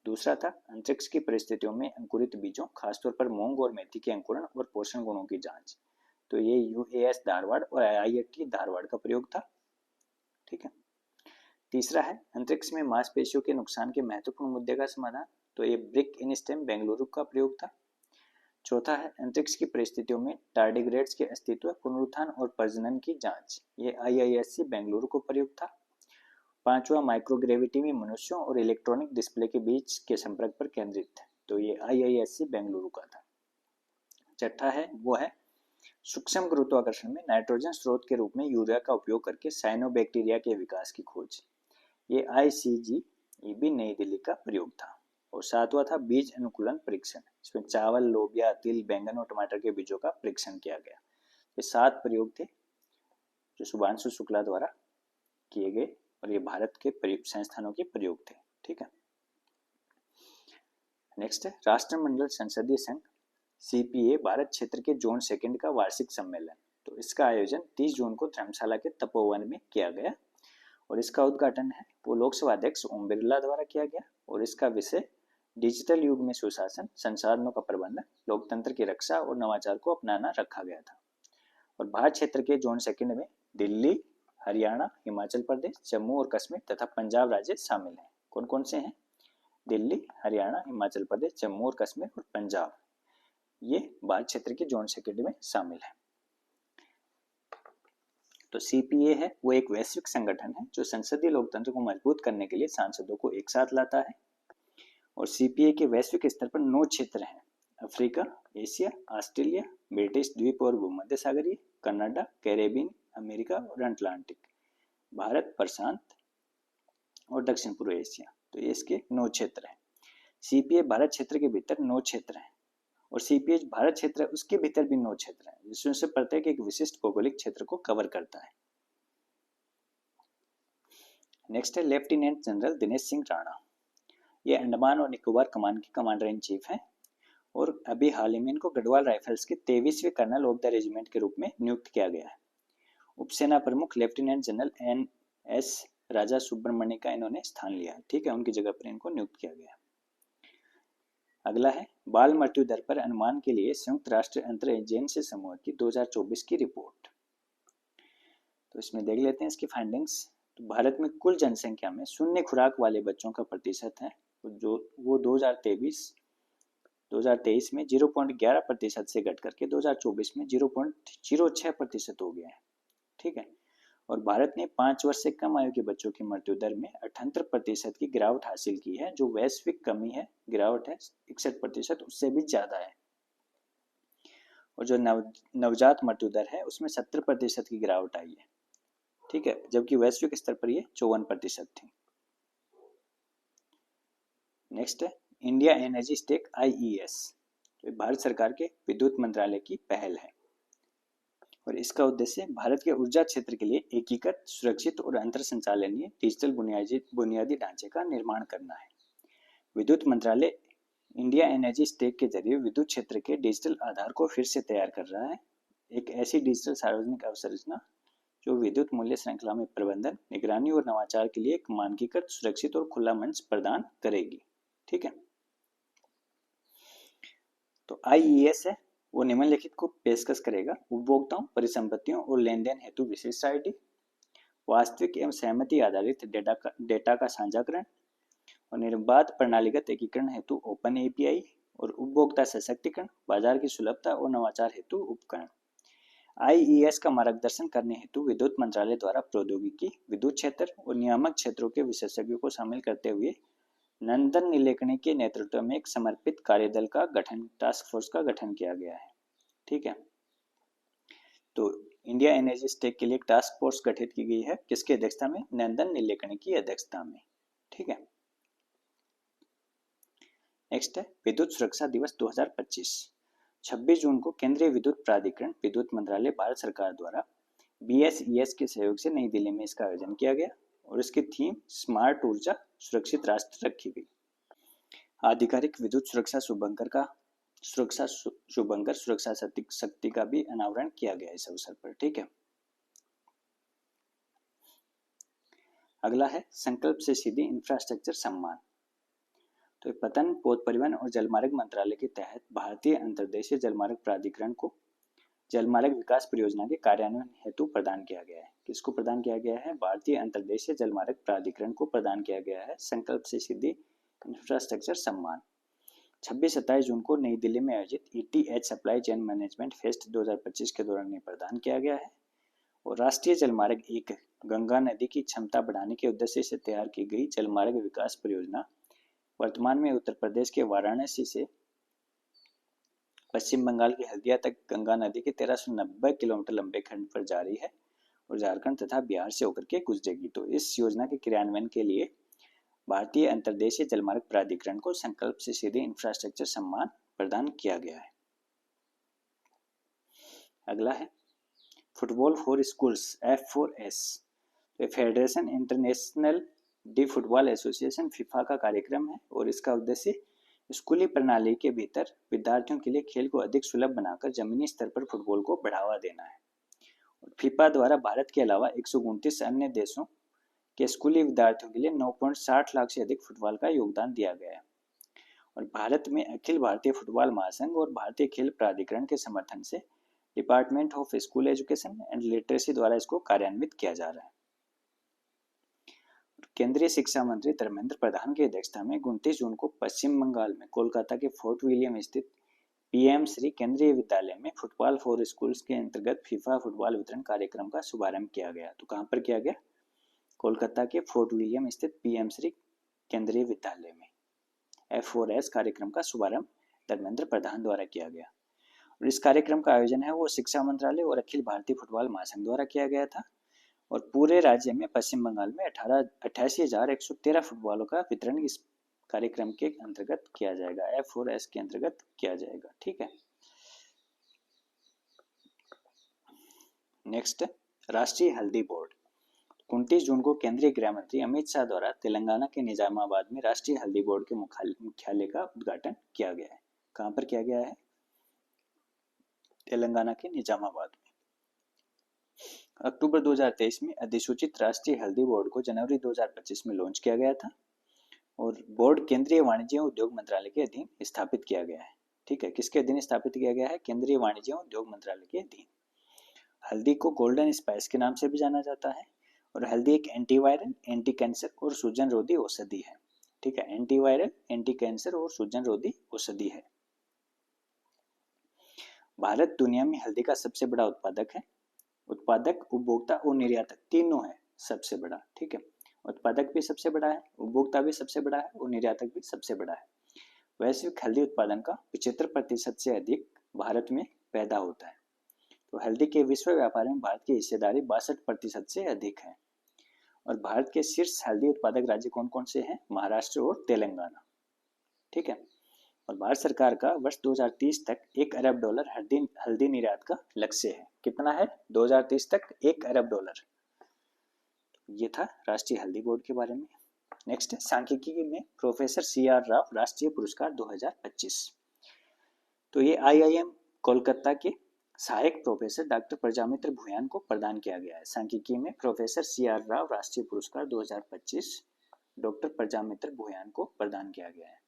दूसरा था अंतरिक्ष की परिस्थितियों में अंकुरित बीजों, खासतौर पर मूंग और मेथी के अंकुरण और पोषण गुणों की जांच। तो ये UAS धारवाड़ और IIT धारवाड़ का प्रयोग था। ठीक है। तीसरा है अंतरिक्ष में मांसपेशियों के नुकसान के महत्वपूर्ण मुद्दे का समाधान। तो ये ब्रिक इन स्टेम बेंगलुरु का प्रयोग था। चौथा है अंतरिक्ष की परिस्थितियों में टार्डिग्रेड्स के अस्तित्व, पुनरुत्थान और प्रजनन की जांच। ये IISc बेंगलुरु को प्रयोग था। पांचवा माइक्रोग्रेविटी में मनुष्यों और इलेक्ट्रॉनिक डिस्प्ले के बीच के संपर्क पर केंद्रित है। तो ये IISc बेंगलुरु का था। छठा है वो है सूक्ष्म गुरुत्वाकर्षण में नाइट्रोजन स्रोत के रूप में यूरिया का उपयोग करके साइनोबैक्टीरिया के विकास की खोज। ये ICGEB नई दिल्ली का प्रयोग था। और सातवां था बीज अनुकूलन परीक्षण। इसमें चावल, लोबिया, तिल, बैंगन और टमाटर के बीजों का परीक्षण किया गया। ये 7 प्रयोग थे जो शुभांशु शुक्ला द्वारा किए गए और ये भारत के संस्थानों के प्रयोग थे। ठीक है। नेक्स्ट है राष्ट्रमंडल संसदीय संघ CPA भारत क्षेत्र के जोन सेकंड का वार्षिक सम्मेलन। तो इसका आयोजन 30 जून को धर्मशाला के तपोवन में किया गया और इसका उद्घाटन है वो लोकसभा अध्यक्ष ओम बिरला द्वारा किया गया। और इसका विषय डिजिटल युग में सुशासन, संसाधनों का प्रबंधन, लोकतंत्र की रक्षा और नवाचार को अपनाना रखा गया था। और भारत क्षेत्र के जोन सेकंड में दिल्ली, हरियाणा, हिमाचल प्रदेश, जम्मू और कश्मीर तथा पंजाब राज्य शामिल हैं। कौन कौन से हैं? दिल्ली, हरियाणा, हिमाचल प्रदेश, जम्मू और कश्मीर और पंजाब, ये भारत क्षेत्र के जोन सेकंड में शामिल है। तो CPA है वो एक वैश्विक संगठन है जो संसदीय लोकतंत्र को मजबूत करने के लिए सांसदों को एक साथ लाता है। और CPA के वैश्विक स्तर पर 9 क्षेत्र हैं: अफ्रीका, एशिया, ऑस्ट्रेलिया, ब्रिटिश द्वीप और भूमध्य सागरीय, कनाडा, कैरेबियन, अमेरिका और अटलांटिक, भारत, प्रशांत और दक्षिण पूर्व एशिया। तो ये इसके 9 क्षेत्र हैं। CPA भारत क्षेत्र के भीतर 9 क्षेत्र हैं और CPA भारत क्षेत्र उसके भीतर भी 9 क्षेत्र हैं, जिसमें से प्रत्येक एक विशिष्ट भौगोलिक क्षेत्र को कवर करता है। नेक्स्ट है लेफ्टिनेंट जनरल दिनेश सिंह राणा। ये अंडमान और निकोबार कमान के कमांडर इन चीफ हैं और अभी हाल ही में इनको गढ़वाल राइफल्स के 23वें कर्नल ऑफ द रेजिमेंट के रूप में नियुक्त किया गया है। उपसेना प्रमुख लेफ्टिनेंट जनरल NS राजा सुब्रमण्य का इन्होंने स्थान लिया है। ठीक है, उनकी जगह पर इनको नियुक्त किया गया। अगला है बाल मृत्यु दर पर अनुमान के लिए संयुक्त राष्ट्र अंतर एजेंसी समूह की 2024 की रिपोर्ट। तो इसमें देख लेते हैं इसकी फाइंडिंग्स। तो भारत में कुल जनसंख्या में शून्य खुराक वाले बच्चों का प्रतिशत है जो वो 2023 में 0.11% से घट करके 2024 में 0.06% हो गया है। ठीक है। और भारत ने 5 वर्ष से कम आयु के बच्चों की मृत्यु दर में 78% की गिरावट हासिल की है, जो वैश्विक कमी है, गिरावट है 61%, उससे भी ज्यादा है। और जो नवजात मृत्यु दर है उसमें 70% की गिरावट आई है। ठीक है, जबकि वैश्विक स्तर पर ये 54% थी। नेक्स्ट है इंडिया एनर्जी स्टेक IES, तो भारत सरकार के विद्युत मंत्रालय की पहल है और इसका उद्देश्य भारत के ऊर्जा क्षेत्र के लिए एकीकृत, सुरक्षित और अंतर संचालनीय डिजिटल बुनियादी ढांचे का निर्माण करना है। विद्युत मंत्रालय इंडिया एनर्जी स्टेक के जरिए विद्युत क्षेत्र के डिजिटल आधार को फिर से तैयार कर रहा है। एक ऐसी डिजिटल सार्वजनिक अवसंरचना जो विद्युत मूल्य श्रृंखला में प्रबंधन, निगरानी और नवाचार के लिए एक मानकीकृत, सुरक्षित और खुला मंच प्रदान करेगी। ठीक है। तो IES है वो निम्नलिखित को पेशकश करेगा: उपभोक्ताओं, परिसंपत्तियों और लेन देन हेतु विशिष्ट ID, वास्तविक एवं सहमति आधारित डेटा का साझाकरण और निर्बाध प्रणालीगत एकीकरण हेतु ओपन API और उपभोक्ता सशक्तिकरण, बाजार की सुलभता और नवाचार हेतु उपकरण। IES का मार्गदर्शन करने हेतु विद्युत मंत्रालय द्वारा प्रौद्योगिकी, विद्युत क्षेत्र और नियामक क्षेत्रों के विशेषज्ञों को शामिल करते हुए नंदन नीलेकणी के नेतृत्व में एक समर्पित कार्यदल का गठन, टास्क फोर्स का गठन किया गया है। ठीक है। तो इंडिया एनर्जी स्टेक के लिए एक टास्क फोर्स गठित की गई है, किसकी अध्यक्षता में? नंदन नीलेकणी की अध्यक्षता में। ठीक है। नेक्स्ट है विद्युत सुरक्षा दिवस 2025। 26 जून को केंद्रीय विद्युत प्राधिकरण, विद्युत मंत्रालय, भारत सरकार द्वारा BSES के सहयोग से नई दिल्ली में इसका आयोजन किया गया और इसकी थीम स्मार्ट ऊर्जा, सुरक्षित राष्ट्र रखी गई। आधिकारिक विद्युत सुरक्षा शुभंकर का सुरक्षा शुभंकर सुरक्षा शक्ति का भी अनावरण किया गया इस अवसर पर। ठीक है, अगला है संकल्प से सीधी इंफ्रास्ट्रक्चर सम्मान। तो पतन पथ परिवहन और जलमार्ग मंत्रालय के तहत भारतीय अंतर्देशीय जलमार्ग प्राधिकरण को जलमार्ग विकास परियोजना के कार्यान्वयन हेतु प्रदान किया गया है। किसको प्रदान किया गया है? भारतीय अंतर्देशीय जलमार्ग प्राधिकरण को प्रदान किया गया है संकल्प से सीधी इंफ्रास्ट्रक्चर सम्मान। 26-27 जून को नई दिल्ली में आयोजित ETH supply chain management fest 2025 के दौरान प्रदान किया गया है। और राष्ट्रीय जलमार्ग 1 गंगा नदी की क्षमता बढ़ाने के उद्देश्य से तैयार की गई जलमार्ग विकास परियोजना वर्तमान में उत्तर प्रदेश के वाराणसी से पश्चिम बंगाल की हल्दिया तक गंगा नदी के 1390 किलोमीटर लंबे खंड पर जारी है और झारखंड तथा बिहार से होकर के गुजरेगी। तो इस योजना के क्रियान्वयन के लिए भारतीय अंतर्देशीय जलमार्ग प्राधिकरण को संकल्प से सीधे इंफ्रास्ट्रक्चर सम्मान प्रदान किया गया है। अगला है फुटबॉल फॉर स्कूल्स F4S। तो federation international D football association FIFA का कार्यक्रम है और इसका उद्देश्य स्कूली प्रणाली के भीतर विद्यार्थियों के लिए खेल को अधिक सुलभ बनाकर जमीनी स्तर पर फुटबॉल को बढ़ावा देना है। और फीफा द्वारा भारत के अलावा 129 अन्य देशों के स्कूली विद्यार्थियों के लिए 9.60 लाख से अधिक फुटबॉल का योगदान दिया गया है। और भारत में अखिल भारतीय फुटबॉल महासंघ और भारतीय खेल प्राधिकरण के समर्थन से department of school education and literacy द्वारा इसको कार्यान्वित किया जा रहा है। केंद्रीय शिक्षा मंत्री धर्मेंद्र प्रधान की अध्यक्षता में 29 जून को पश्चिम बंगाल में कोलकाता के फोर्ट विलियम स्थित PM श्री केंद्रीय विद्यालय में फुटबॉल फॉर स्कूल्स के अंतर्गत फीफा फुटबॉल वितरण कार्यक्रम का शुभारंभ किया गया। तो कहां पर किया गया? कोलकाता के फोर्ट विलियम स्थित PM श्री केंद्रीय विद्यालय में F4S कार्यक्रम का शुभारंभ धर्मेंद्र प्रधान द्वारा किया गया। और इस कार्यक्रम का आयोजन है वो शिक्षा मंत्रालय और अखिल भारतीय फुटबॉल महासंघ द्वारा किया गया था। और पूरे राज्य में पश्चिम बंगाल में 88,113 फुटबॉलों का वितरण इस कार्यक्रम के अंतर्गत किया जाएगा, F4S के अंतर्गत किया जाएगा। ठीक है, नेक्स्ट राष्ट्रीय हल्दी बोर्ड। 29 जून को केंद्रीय गृह मंत्री अमित शाह द्वारा तेलंगाना के निजामाबाद में राष्ट्रीय हल्दी बोर्ड के मुख्यालय का उद्घाटन किया गया है। कहां पर किया गया है? तेलंगाना के निजामाबाद में। अक्टूबर 2023 में अधिसूचित राष्ट्रीय हल्दी बोर्ड को जनवरी 2025 में लॉन्च किया गया था और बोर्ड केंद्रीय वाणिज्य और उद्योग मंत्रालय के अधीन स्थापित किया गया है। ठीक है, किसके अधीन स्थापित किया गया है? केंद्रीय वाणिज्य और उद्योग मंत्रालय के अधीन। हल्दी को गोल्डन स्पाइस के नाम से भी जाना जाता है और हल्दी एक एंटीवायरल, एंटी कैंसर और सूजन रोधी औषधि है। ठीक है, एंटीवायरल, एंटी कैंसर और सूजन रोधी औषधि है। भारत दुनिया में हल्दी का सबसे बड़ा उत्पादक है। उत्पादक, उपभोक्ता और निर्यातक तीनों है सबसे बड़ा। ठीक है, उत्पादक भी सबसे बड़ा है, उपभोक्ता भी सबसे बड़ा है और निर्यातक भी सबसे बड़ा है। वैश्विक हल्दी उत्पादन का 75% से अधिक भारत में पैदा होता है। तो हल्दी के विश्व व्यापार में भारत की हिस्सेदारी 62% से अधिक है। और भारत के शीर्ष हल्दी उत्पादक राज्य कौन कौन से हैं? महाराष्ट्र और तेलंगाना। ठीक है, और भारत सरकार का वर्ष 2030 तक $1 अरब हल्दी निर्यात का लक्ष्य है। कितना है? 2030 तक $1 अरब। ये था राष्ट्रीय हल्दी बोर्ड के बारे में। नेक्स्ट है सांख्यिकी में प्रोफेसर CR राव राष्ट्रीय पुरस्कार 2025। तो ये IIM कोलकाता के सहायक प्रोफेसर डॉक्टर प्रजामित्र भूयान को प्रदान किया गया है। सांख्यिकी में प्रोफेसर CR राव राष्ट्रीय पुरस्कार 2025 डॉक्टर प्रजामित्र भूयान को प्रदान किया गया है।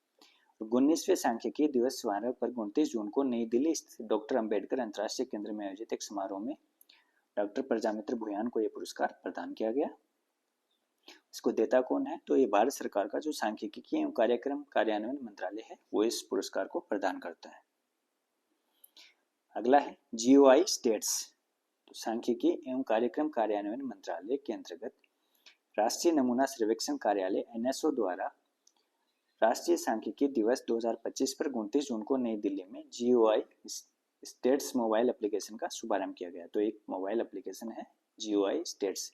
19वें सांख्यिकी दिवस समारोह पर 29 जून को नई दिल्ली स्थित डॉक्टर अंबेडकर अंतर्राष्ट्रीय केंद्र में आयोजित एक समारोह में डॉक्टर प्रजामित्र भूयान को यह पुरस्कार प्रदान किया गया। इसको देता कौन है? तो ये भारत सरकार का जो सांख्यिकी एवं कार्यक्रम कार्यान्वयन मंत्रालय है वो इस पुरस्कार को प्रदान करता है। अगला है GOI स्टेट्स। तो सांख्यिकी एवं कार्यक्रम कार्यान्वयन मंत्रालय के अंतर्गत राष्ट्रीय नमूना सर्वेक्षण कार्यालय NSO द्वारा राष्ट्रीय सांख्यिकी दिवस 2025 पर 29 जून को नई दिल्ली में GOI स्टेट्स मोबाइल एप्लीकेशन का शुभारंभ किया गया। तो एक मोबाइल एप्लीकेशन है GOI स्टेट्स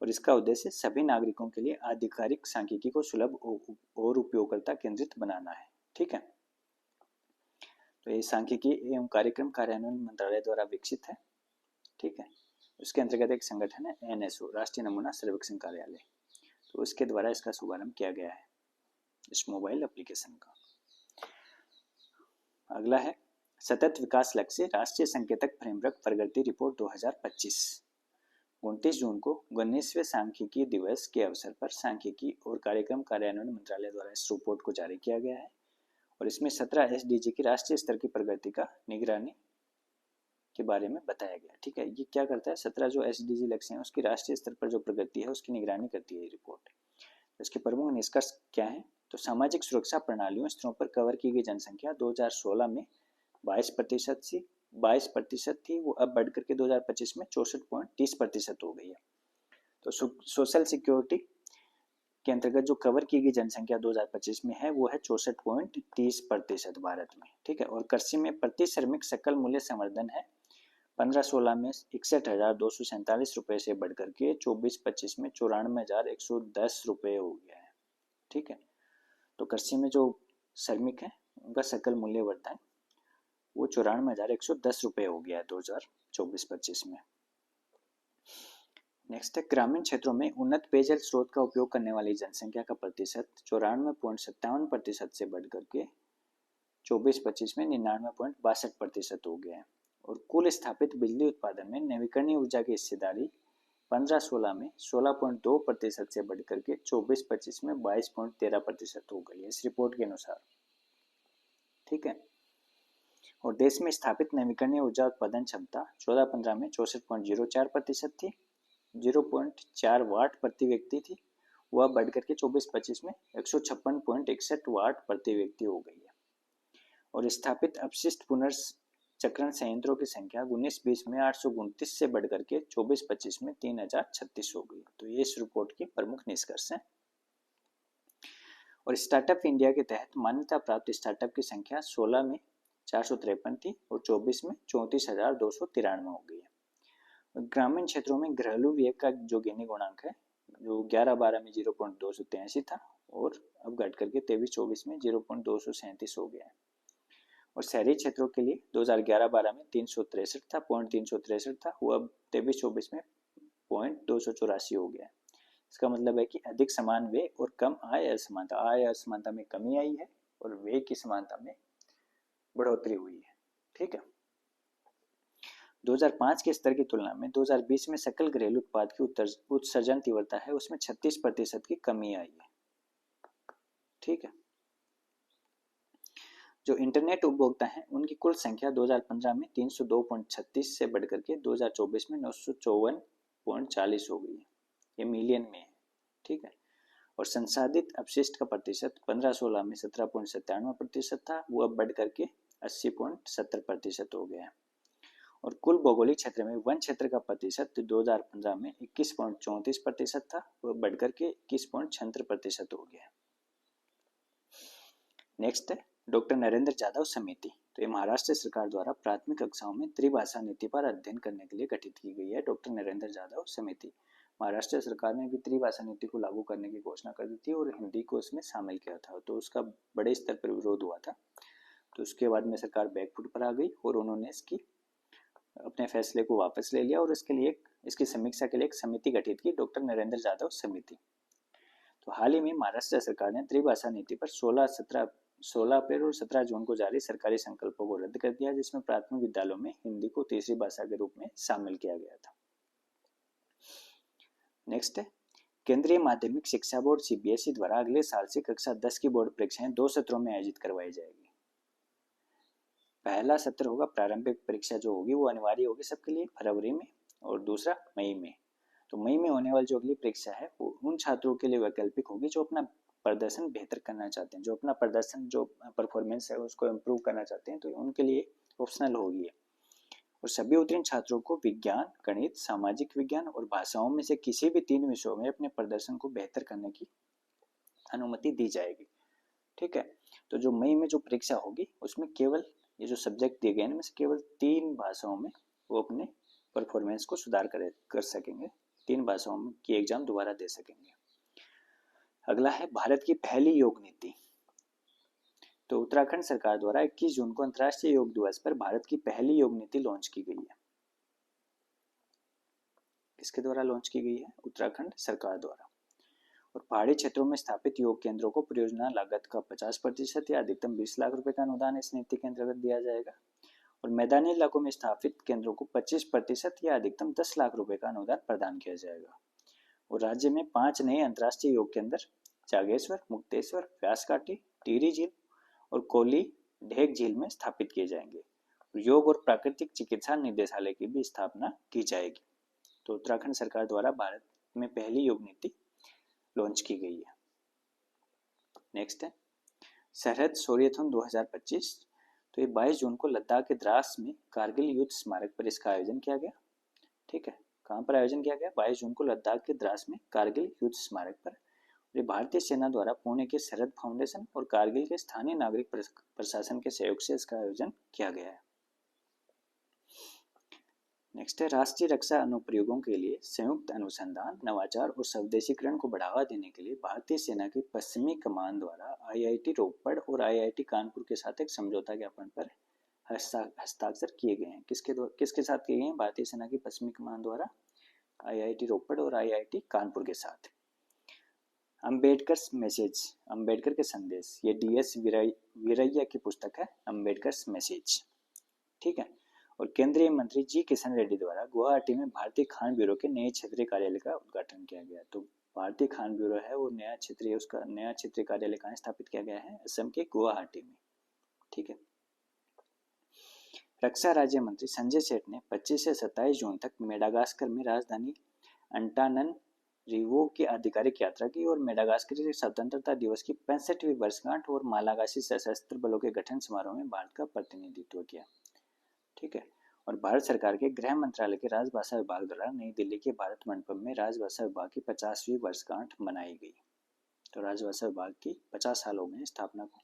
और इसका उद्देश्य सभी नागरिकों के लिए आधिकारिक सांख्यिकी को सुलभ और उपयोगकर्ता केंद्रित बनाना है। ठीक है, तो ये सांख्यिकी एवं कार्यक्रम कार्यान्वयन मंत्रालय द्वारा विकसित है। ठीक है, उसके अंतर्गत एक संगठन है NSO राष्ट्रीय नमूना सर्वेक्षण कार्यालय, तो उसके द्वारा इसका शुभारंभ किया गया है इस मोबाइल एप्लीकेशन का। अगला है सतत विकास लक्ष्य राष्ट्रीय संकेतक फ्रेमवर्क प्रगति रिपोर्ट 2025। 29 जून को 19वें सांख्यिकी दिवस के अवसर पर सांख्यिकी और कार्यक्रम कार्यान्वयन मंत्रालय द्वारा इस रिपोर्ट को जारी किया गया है और इसमें 17 SDG की राष्ट्रीय स्तर की प्रगति का निगरानी के बारे में बताया गया। ठीक है, ये क्या करता है, 17 जो SDG लक्ष्य हैं उसकी राष्ट्रीय स्तर पर जो प्रगति है उसकी निगरानी करती है ये रिपोर्ट। इसके प्रमुख निष्कर्ष क्या है, तो सामाजिक सुरक्षा प्रणालियों स्तरों पर कवर की गई जनसंख्या 2016 में 22% थी, वो अब बढ़कर के 2025 में 64.30% हो गई है। तो सोशल सिक्योरिटी के अंतर्गत जो कवर की गई जनसंख्या 2025 में है वो है 64.30% भारत में। ठीक है, और कृषि में प्रति श्रमिक सकल मूल्य संवर्धन है 15-16 में 61,247 रुपये से बढ़कर के 24-25 में 94,110 रुपये हो गया है। ठीक है, तो कृषि में जो श्रमिक है उनका सकल मूल्य वर्धन वो 94,110 रुपये हो गया है 2024-25 में। नेक्स्ट है ग्रामीण क्षेत्रों में उन्नत पेयजल स्रोत का उपयोग करने वाली जनसंख्या का प्रतिशत 94.57% से बढ़कर के 24-25 में 99.62% हो गया है और कुल स्थापित बिजली उत्पादन में नवीकरणीय ऊर्जा की हिस्सेदारी 15-16 में 16.2% से बढ़कर के 24-25 में 22.13% हो गई है इस रिपोर्ट के अनुसार। ठीक है, और देश में स्थापित नवीकरणीय ऊर्जा उत्पादन क्षमता 14-15 में 64.04% थी, 0.4 वाट प्रति व्यक्ति थी, वह बढ़कर के 24-25 में 156.61 वाट प्रति व्यक्ति हो गई है और स्थापित अपशिष्ट पुनर्चक्रण संयंत्रों की संख्या 19-20 में 829 से बढ़कर के 24-25 में 3036 हो गई। तो ये इस रिपोर्ट की प्रमुख निष्कर्ष है। और स्टार्टअप इंडिया के तहत मान्यता प्राप्त स्टार्टअप की संख्या 16 में 453 थी और 24 में 34,293 हो गई है। ग्रामीण क्षेत्रों में घरेलू व्यय का जो गिनी गुणांक है जो 11-12 में 0.283 था और अब घट करके 23-24 में 0.237 हो गया है और शहरी क्षेत्रों के लिए 2011-12 में 363 था, 363 था, वो अब 23-24 में 284 हो गया है। इसका मतलब है कि अधिक समान व्यय और कम आय असमानता में कमी आई है और व्यय की समानता में बढ़ोतरी हुई है। ठीक है, 2005 के स्तर की तुलना में 2020 में सकल घरेलू उत्पाद की उत्सर्जन तीव्रता है उसमें 36% की कमी आई है। ठीक है, जो इंटरनेट उपभोक्ता हैं उनकी कुल संख्या 2015 में 302.36 से बढ़कर के 2024 में 954.40 हो गई है, ये मिलियन में है। ठीक है, और संसाधित अपशिष्ट का प्रतिशत 15-16 में 17.97% था, वो अब बढ़ करके 80.70% हो गया है और कुल भौगोलिक क्षेत्र में वन क्षेत्र का प्रतिशत 2015 में 21.34% था, वो बढ़कर के 21.76% हो गया है। नेक्स्ट है डॉक्टर नरेंद्र जाधव समिति। तो ये महाराष्ट्र सरकार द्वारा प्राथमिक कक्षाओं में त्रिभाषा नीति पर अध्ययन करने के लिए गठित की गई है डॉक्टर नरेंद्र जाधव समिति। महाराष्ट्र सरकार ने भी त्रिभाषा नीति को लागू करने की घोषणा कर दी थी और हिंदी को इसमें शामिल किया था, तो उसका बड़े स्तर पर विरोध हुआ था। तो उसके बाद में सरकार बैकफुट पर आ गई और उन्होंने इसकी अपने फैसले को वापस ले लिया और इसके लिए इसकी समीक्षा के लिए एक समिति गठित की, डॉक्टर नरेंद्र जाधव समिति। तो हाल ही में महाराष्ट्र सरकार ने त्रिभाषा नीति पर 16 अप्रैल और 17 जून को जारी सरकारी संकल्पों को रद्द कर दिया, जिसमें प्राथमिक विद्यालयों में हिंदी को तीसरी भाषा के रूप में शामिल किया गया था। नेक्स्ट है केंद्रीय माध्यमिक शिक्षा बोर्ड CBSE द्वारा अगले साल से कक्षा 10 की बोर्ड परीक्षाएं 2 सत्रों में आयोजित करवाई जाएगी। पहला सत्र होगा प्रारंभिक परीक्षा जो होगी वो अनिवार्य होगी सबके लिए फरवरी में और दूसरा मई में। तो मई में होने वाली जो अगली परीक्षा है वो उन छात्रों के लिए वैकल्पिक होगी जो अपना प्रदर्शन बेहतर करना चाहते हैं, जो अपना प्रदर्शन जो परफॉर्मेंस है उसको इम्प्रूव करना चाहते हैं, तो उनके लिए ऑप्शनल होगी और सभी उत्तीर्ण छात्रों को विज्ञान, गणित, सामाजिक विज्ञान और भाषाओं में से किसी भी 3 विषयों में अपने प्रदर्शन को बेहतर करने की अनुमति दी जाएगी। ठीक है, तो जो मई में जो परीक्षा होगी उसमें केवल ये जो सब्जेक्ट दिए गए हैं इनमें से केवल 3 भाषाओं में वो अपने परफॉर्मेंस को सुधार कर सकेंगे, 3 भाषाओं की एग्जाम दोबारा दे सकेंगे। अगला है भारत की पहली योग नीति। तो उत्तराखंड सरकार द्वारा 21 जून को अंतर्राष्ट्रीय योग दिवस पर भारत की पहली योग नीति लॉन्च की गई है। किसके द्वारा लॉन्च की गई है? उत्तराखंड सरकार द्वारा। और पहाड़ी क्षेत्रों में स्थापित योग केंद्रों को परियोजना लागत का 50% या अधिकतम 20 लाख रुपए का अनुदान इस नीति के अंतर्गत दिया जाएगा। और मैदानी इलाकों में स्थापित केंद्रों को 25% या अधिकतम 10 लाख रुपए का अनुदान प्रदान किया जाएगा। और राज्य में 5 नए अंतर्राष्ट्रीय योग केंद्र जागेश्वर, मुक्तेश्वर, व्यासघाटी, टिहरी झील और कोली ढेक झील में स्थापित किए जाएंगे। योग और प्राकृतिक चिकित्सा निदेशालय की भी स्थापना की जाएगी। तो उत्तराखंड सरकार द्वारा भारत में पहली योग नीति लॉन्च की गई है। नेक्स्ट है सरहद शौर्यथन 2025। तो ये 22 जून को लद्दाख के द्रास में कारगिल युद्ध स्मारक पर इसका आयोजन किया गया। ठीक है, कहाँ पर आयोजन किया गया? 22 जून को लद्दाख के द्रास में कारगिल युद्ध स्मारक पर। ये भारतीय सेना द्वारा पुणे के सरहद फाउंडेशन और कारगिल के स्थानीय नागरिक प्रशासन के सहयोग से इसका आयोजन किया गया है। नेक्स्ट है राष्ट्रीय रक्षा अनुप्रयोगों के लिए संयुक्त अनुसंधान, नवाचार और स्वदेशीकरण को बढ़ावा देने के लिए भारतीय सेना की पश्चिमी कमान द्वारा आईआईटी रोपड़ और आईआईटी कानपुर के साथ एक समझौता ज्ञापन पर हस्ताक्षर किए गए हैं। किसके साथ किए गए हैं? भारतीय सेना की पश्चिमी कमान द्वारा आईआईटी रोपड़ और आईआईटी कानपुर के साथ। अम्बेडकर मैसेज, अम्बेडकर के संदेश, ये DS वीरैया की पुस्तक है अम्बेडकर मैसेज। ठीक है। और केंद्रीय मंत्री जी किशन रेड्डी द्वारा गुवाहाटी में भारतीय खान ब्यूरो के नए क्षेत्रीय कार्यालय का उद्घाटन किया गया। तो भारतीय खान ब्यूरो है वो उसका नया क्षेत्रीय कार्यालय कहाँ स्थापित किया गया है? असम के गुवाहाटी में। ठीक है। रक्षा राज्य मंत्री संजय सेठ ने 25 से 27 जून तक मेडागास्कर में राजधानी अंटाननरिवो की आधिकारिक यात्रा की और मेडागास्कर स्वतंत्रता दिवस की 65वीं वर्षगांठ और मालागासी सशस्त्र बलों के गठन समारोह में भारत का प्रतिनिधित्व किया। ठीक है। और भारत सरकार के गृह मंत्रालय के राजभाषा विभाग द्वारा नई दिल्ली के भारत मंडपम में राजभाषा विभाग की 50वीं वर्षगांठ मनाई गई। तो राजभाषा विभाग की 50 साल हो गए स्थापना को।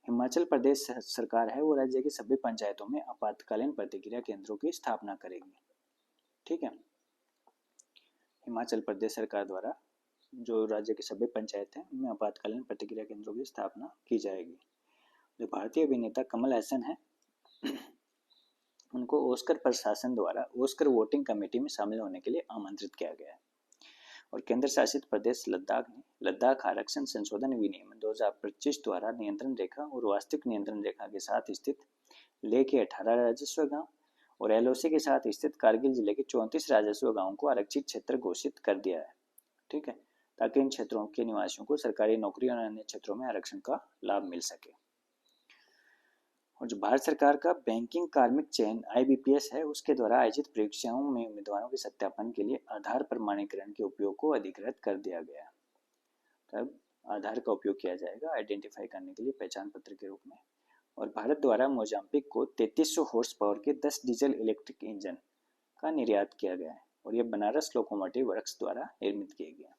हिमाचल प्रदेश सरकार है वो राज्य की सभी पंचायतों में आपातकालीन प्रतिक्रिया केंद्रों की स्थापना करेगी। ठीक है। हिमाचल प्रदेश सरकार द्वारा जो राज्य के सभी पंचायत हैं उनमें आपातकालीन प्रतिक्रिया केंद्रों की स्थापना की जाएगी। जो भारतीय अभिनेता कमल हसन है उनको ऑस्कर प्रशासन द्वारा ऑस्कर वोटिंग कमेटी में शामिल होने के लिए आमंत्रित किया गया है। और केंद्र शासित प्रदेश लद्दाख ने लद्दाख आरक्षण संशोधन विनियमन 2025 द्वारा नियंत्रण रेखा और वास्तविक नियंत्रण रेखा के साथ स्थित लेह के 18 राजस्व गांव और LOC के साथ स्थित कारगिल जिले के 34 राजस्व गांवों को आरक्षित क्षेत्र घोषित कर दिया है। ठीक है, ताकि इन क्षेत्रों के निवासियों को सरकारी नौकरी और अन्य क्षेत्रों में आरक्षण का लाभ मिल सके। और जो भारत सरकार का बैंकिंग कार्मिक चयन IBPS है उसके द्वारा आयोजित परीक्षाओं में उम्मीदवारों के सत्यापन के लिए आधार प्रमाणीकरण के उपयोग को अधिकृत कर दिया गया। तब आधार का उपयोग किया जाएगा आइडेंटिफाई करने के लिए पहचान पत्र के रूप में। और भारत द्वारा मोजाम्बिक को 3300 हॉर्स पावर के 10 डीजल इलेक्ट्रिक इंजन का निर्यात किया गया है और ये बनारस लोकोमोटिव वर्क्स द्वारा निर्मित किए गए।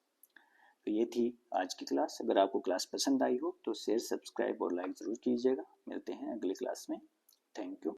तो ये थी आज की क्लास। अगर आपको क्लास पसंद आई हो तो शेयर, सब्सक्राइब और लाइक ज़रूर कीजिएगा। मिलते हैं अगली क्लास में। Thank you.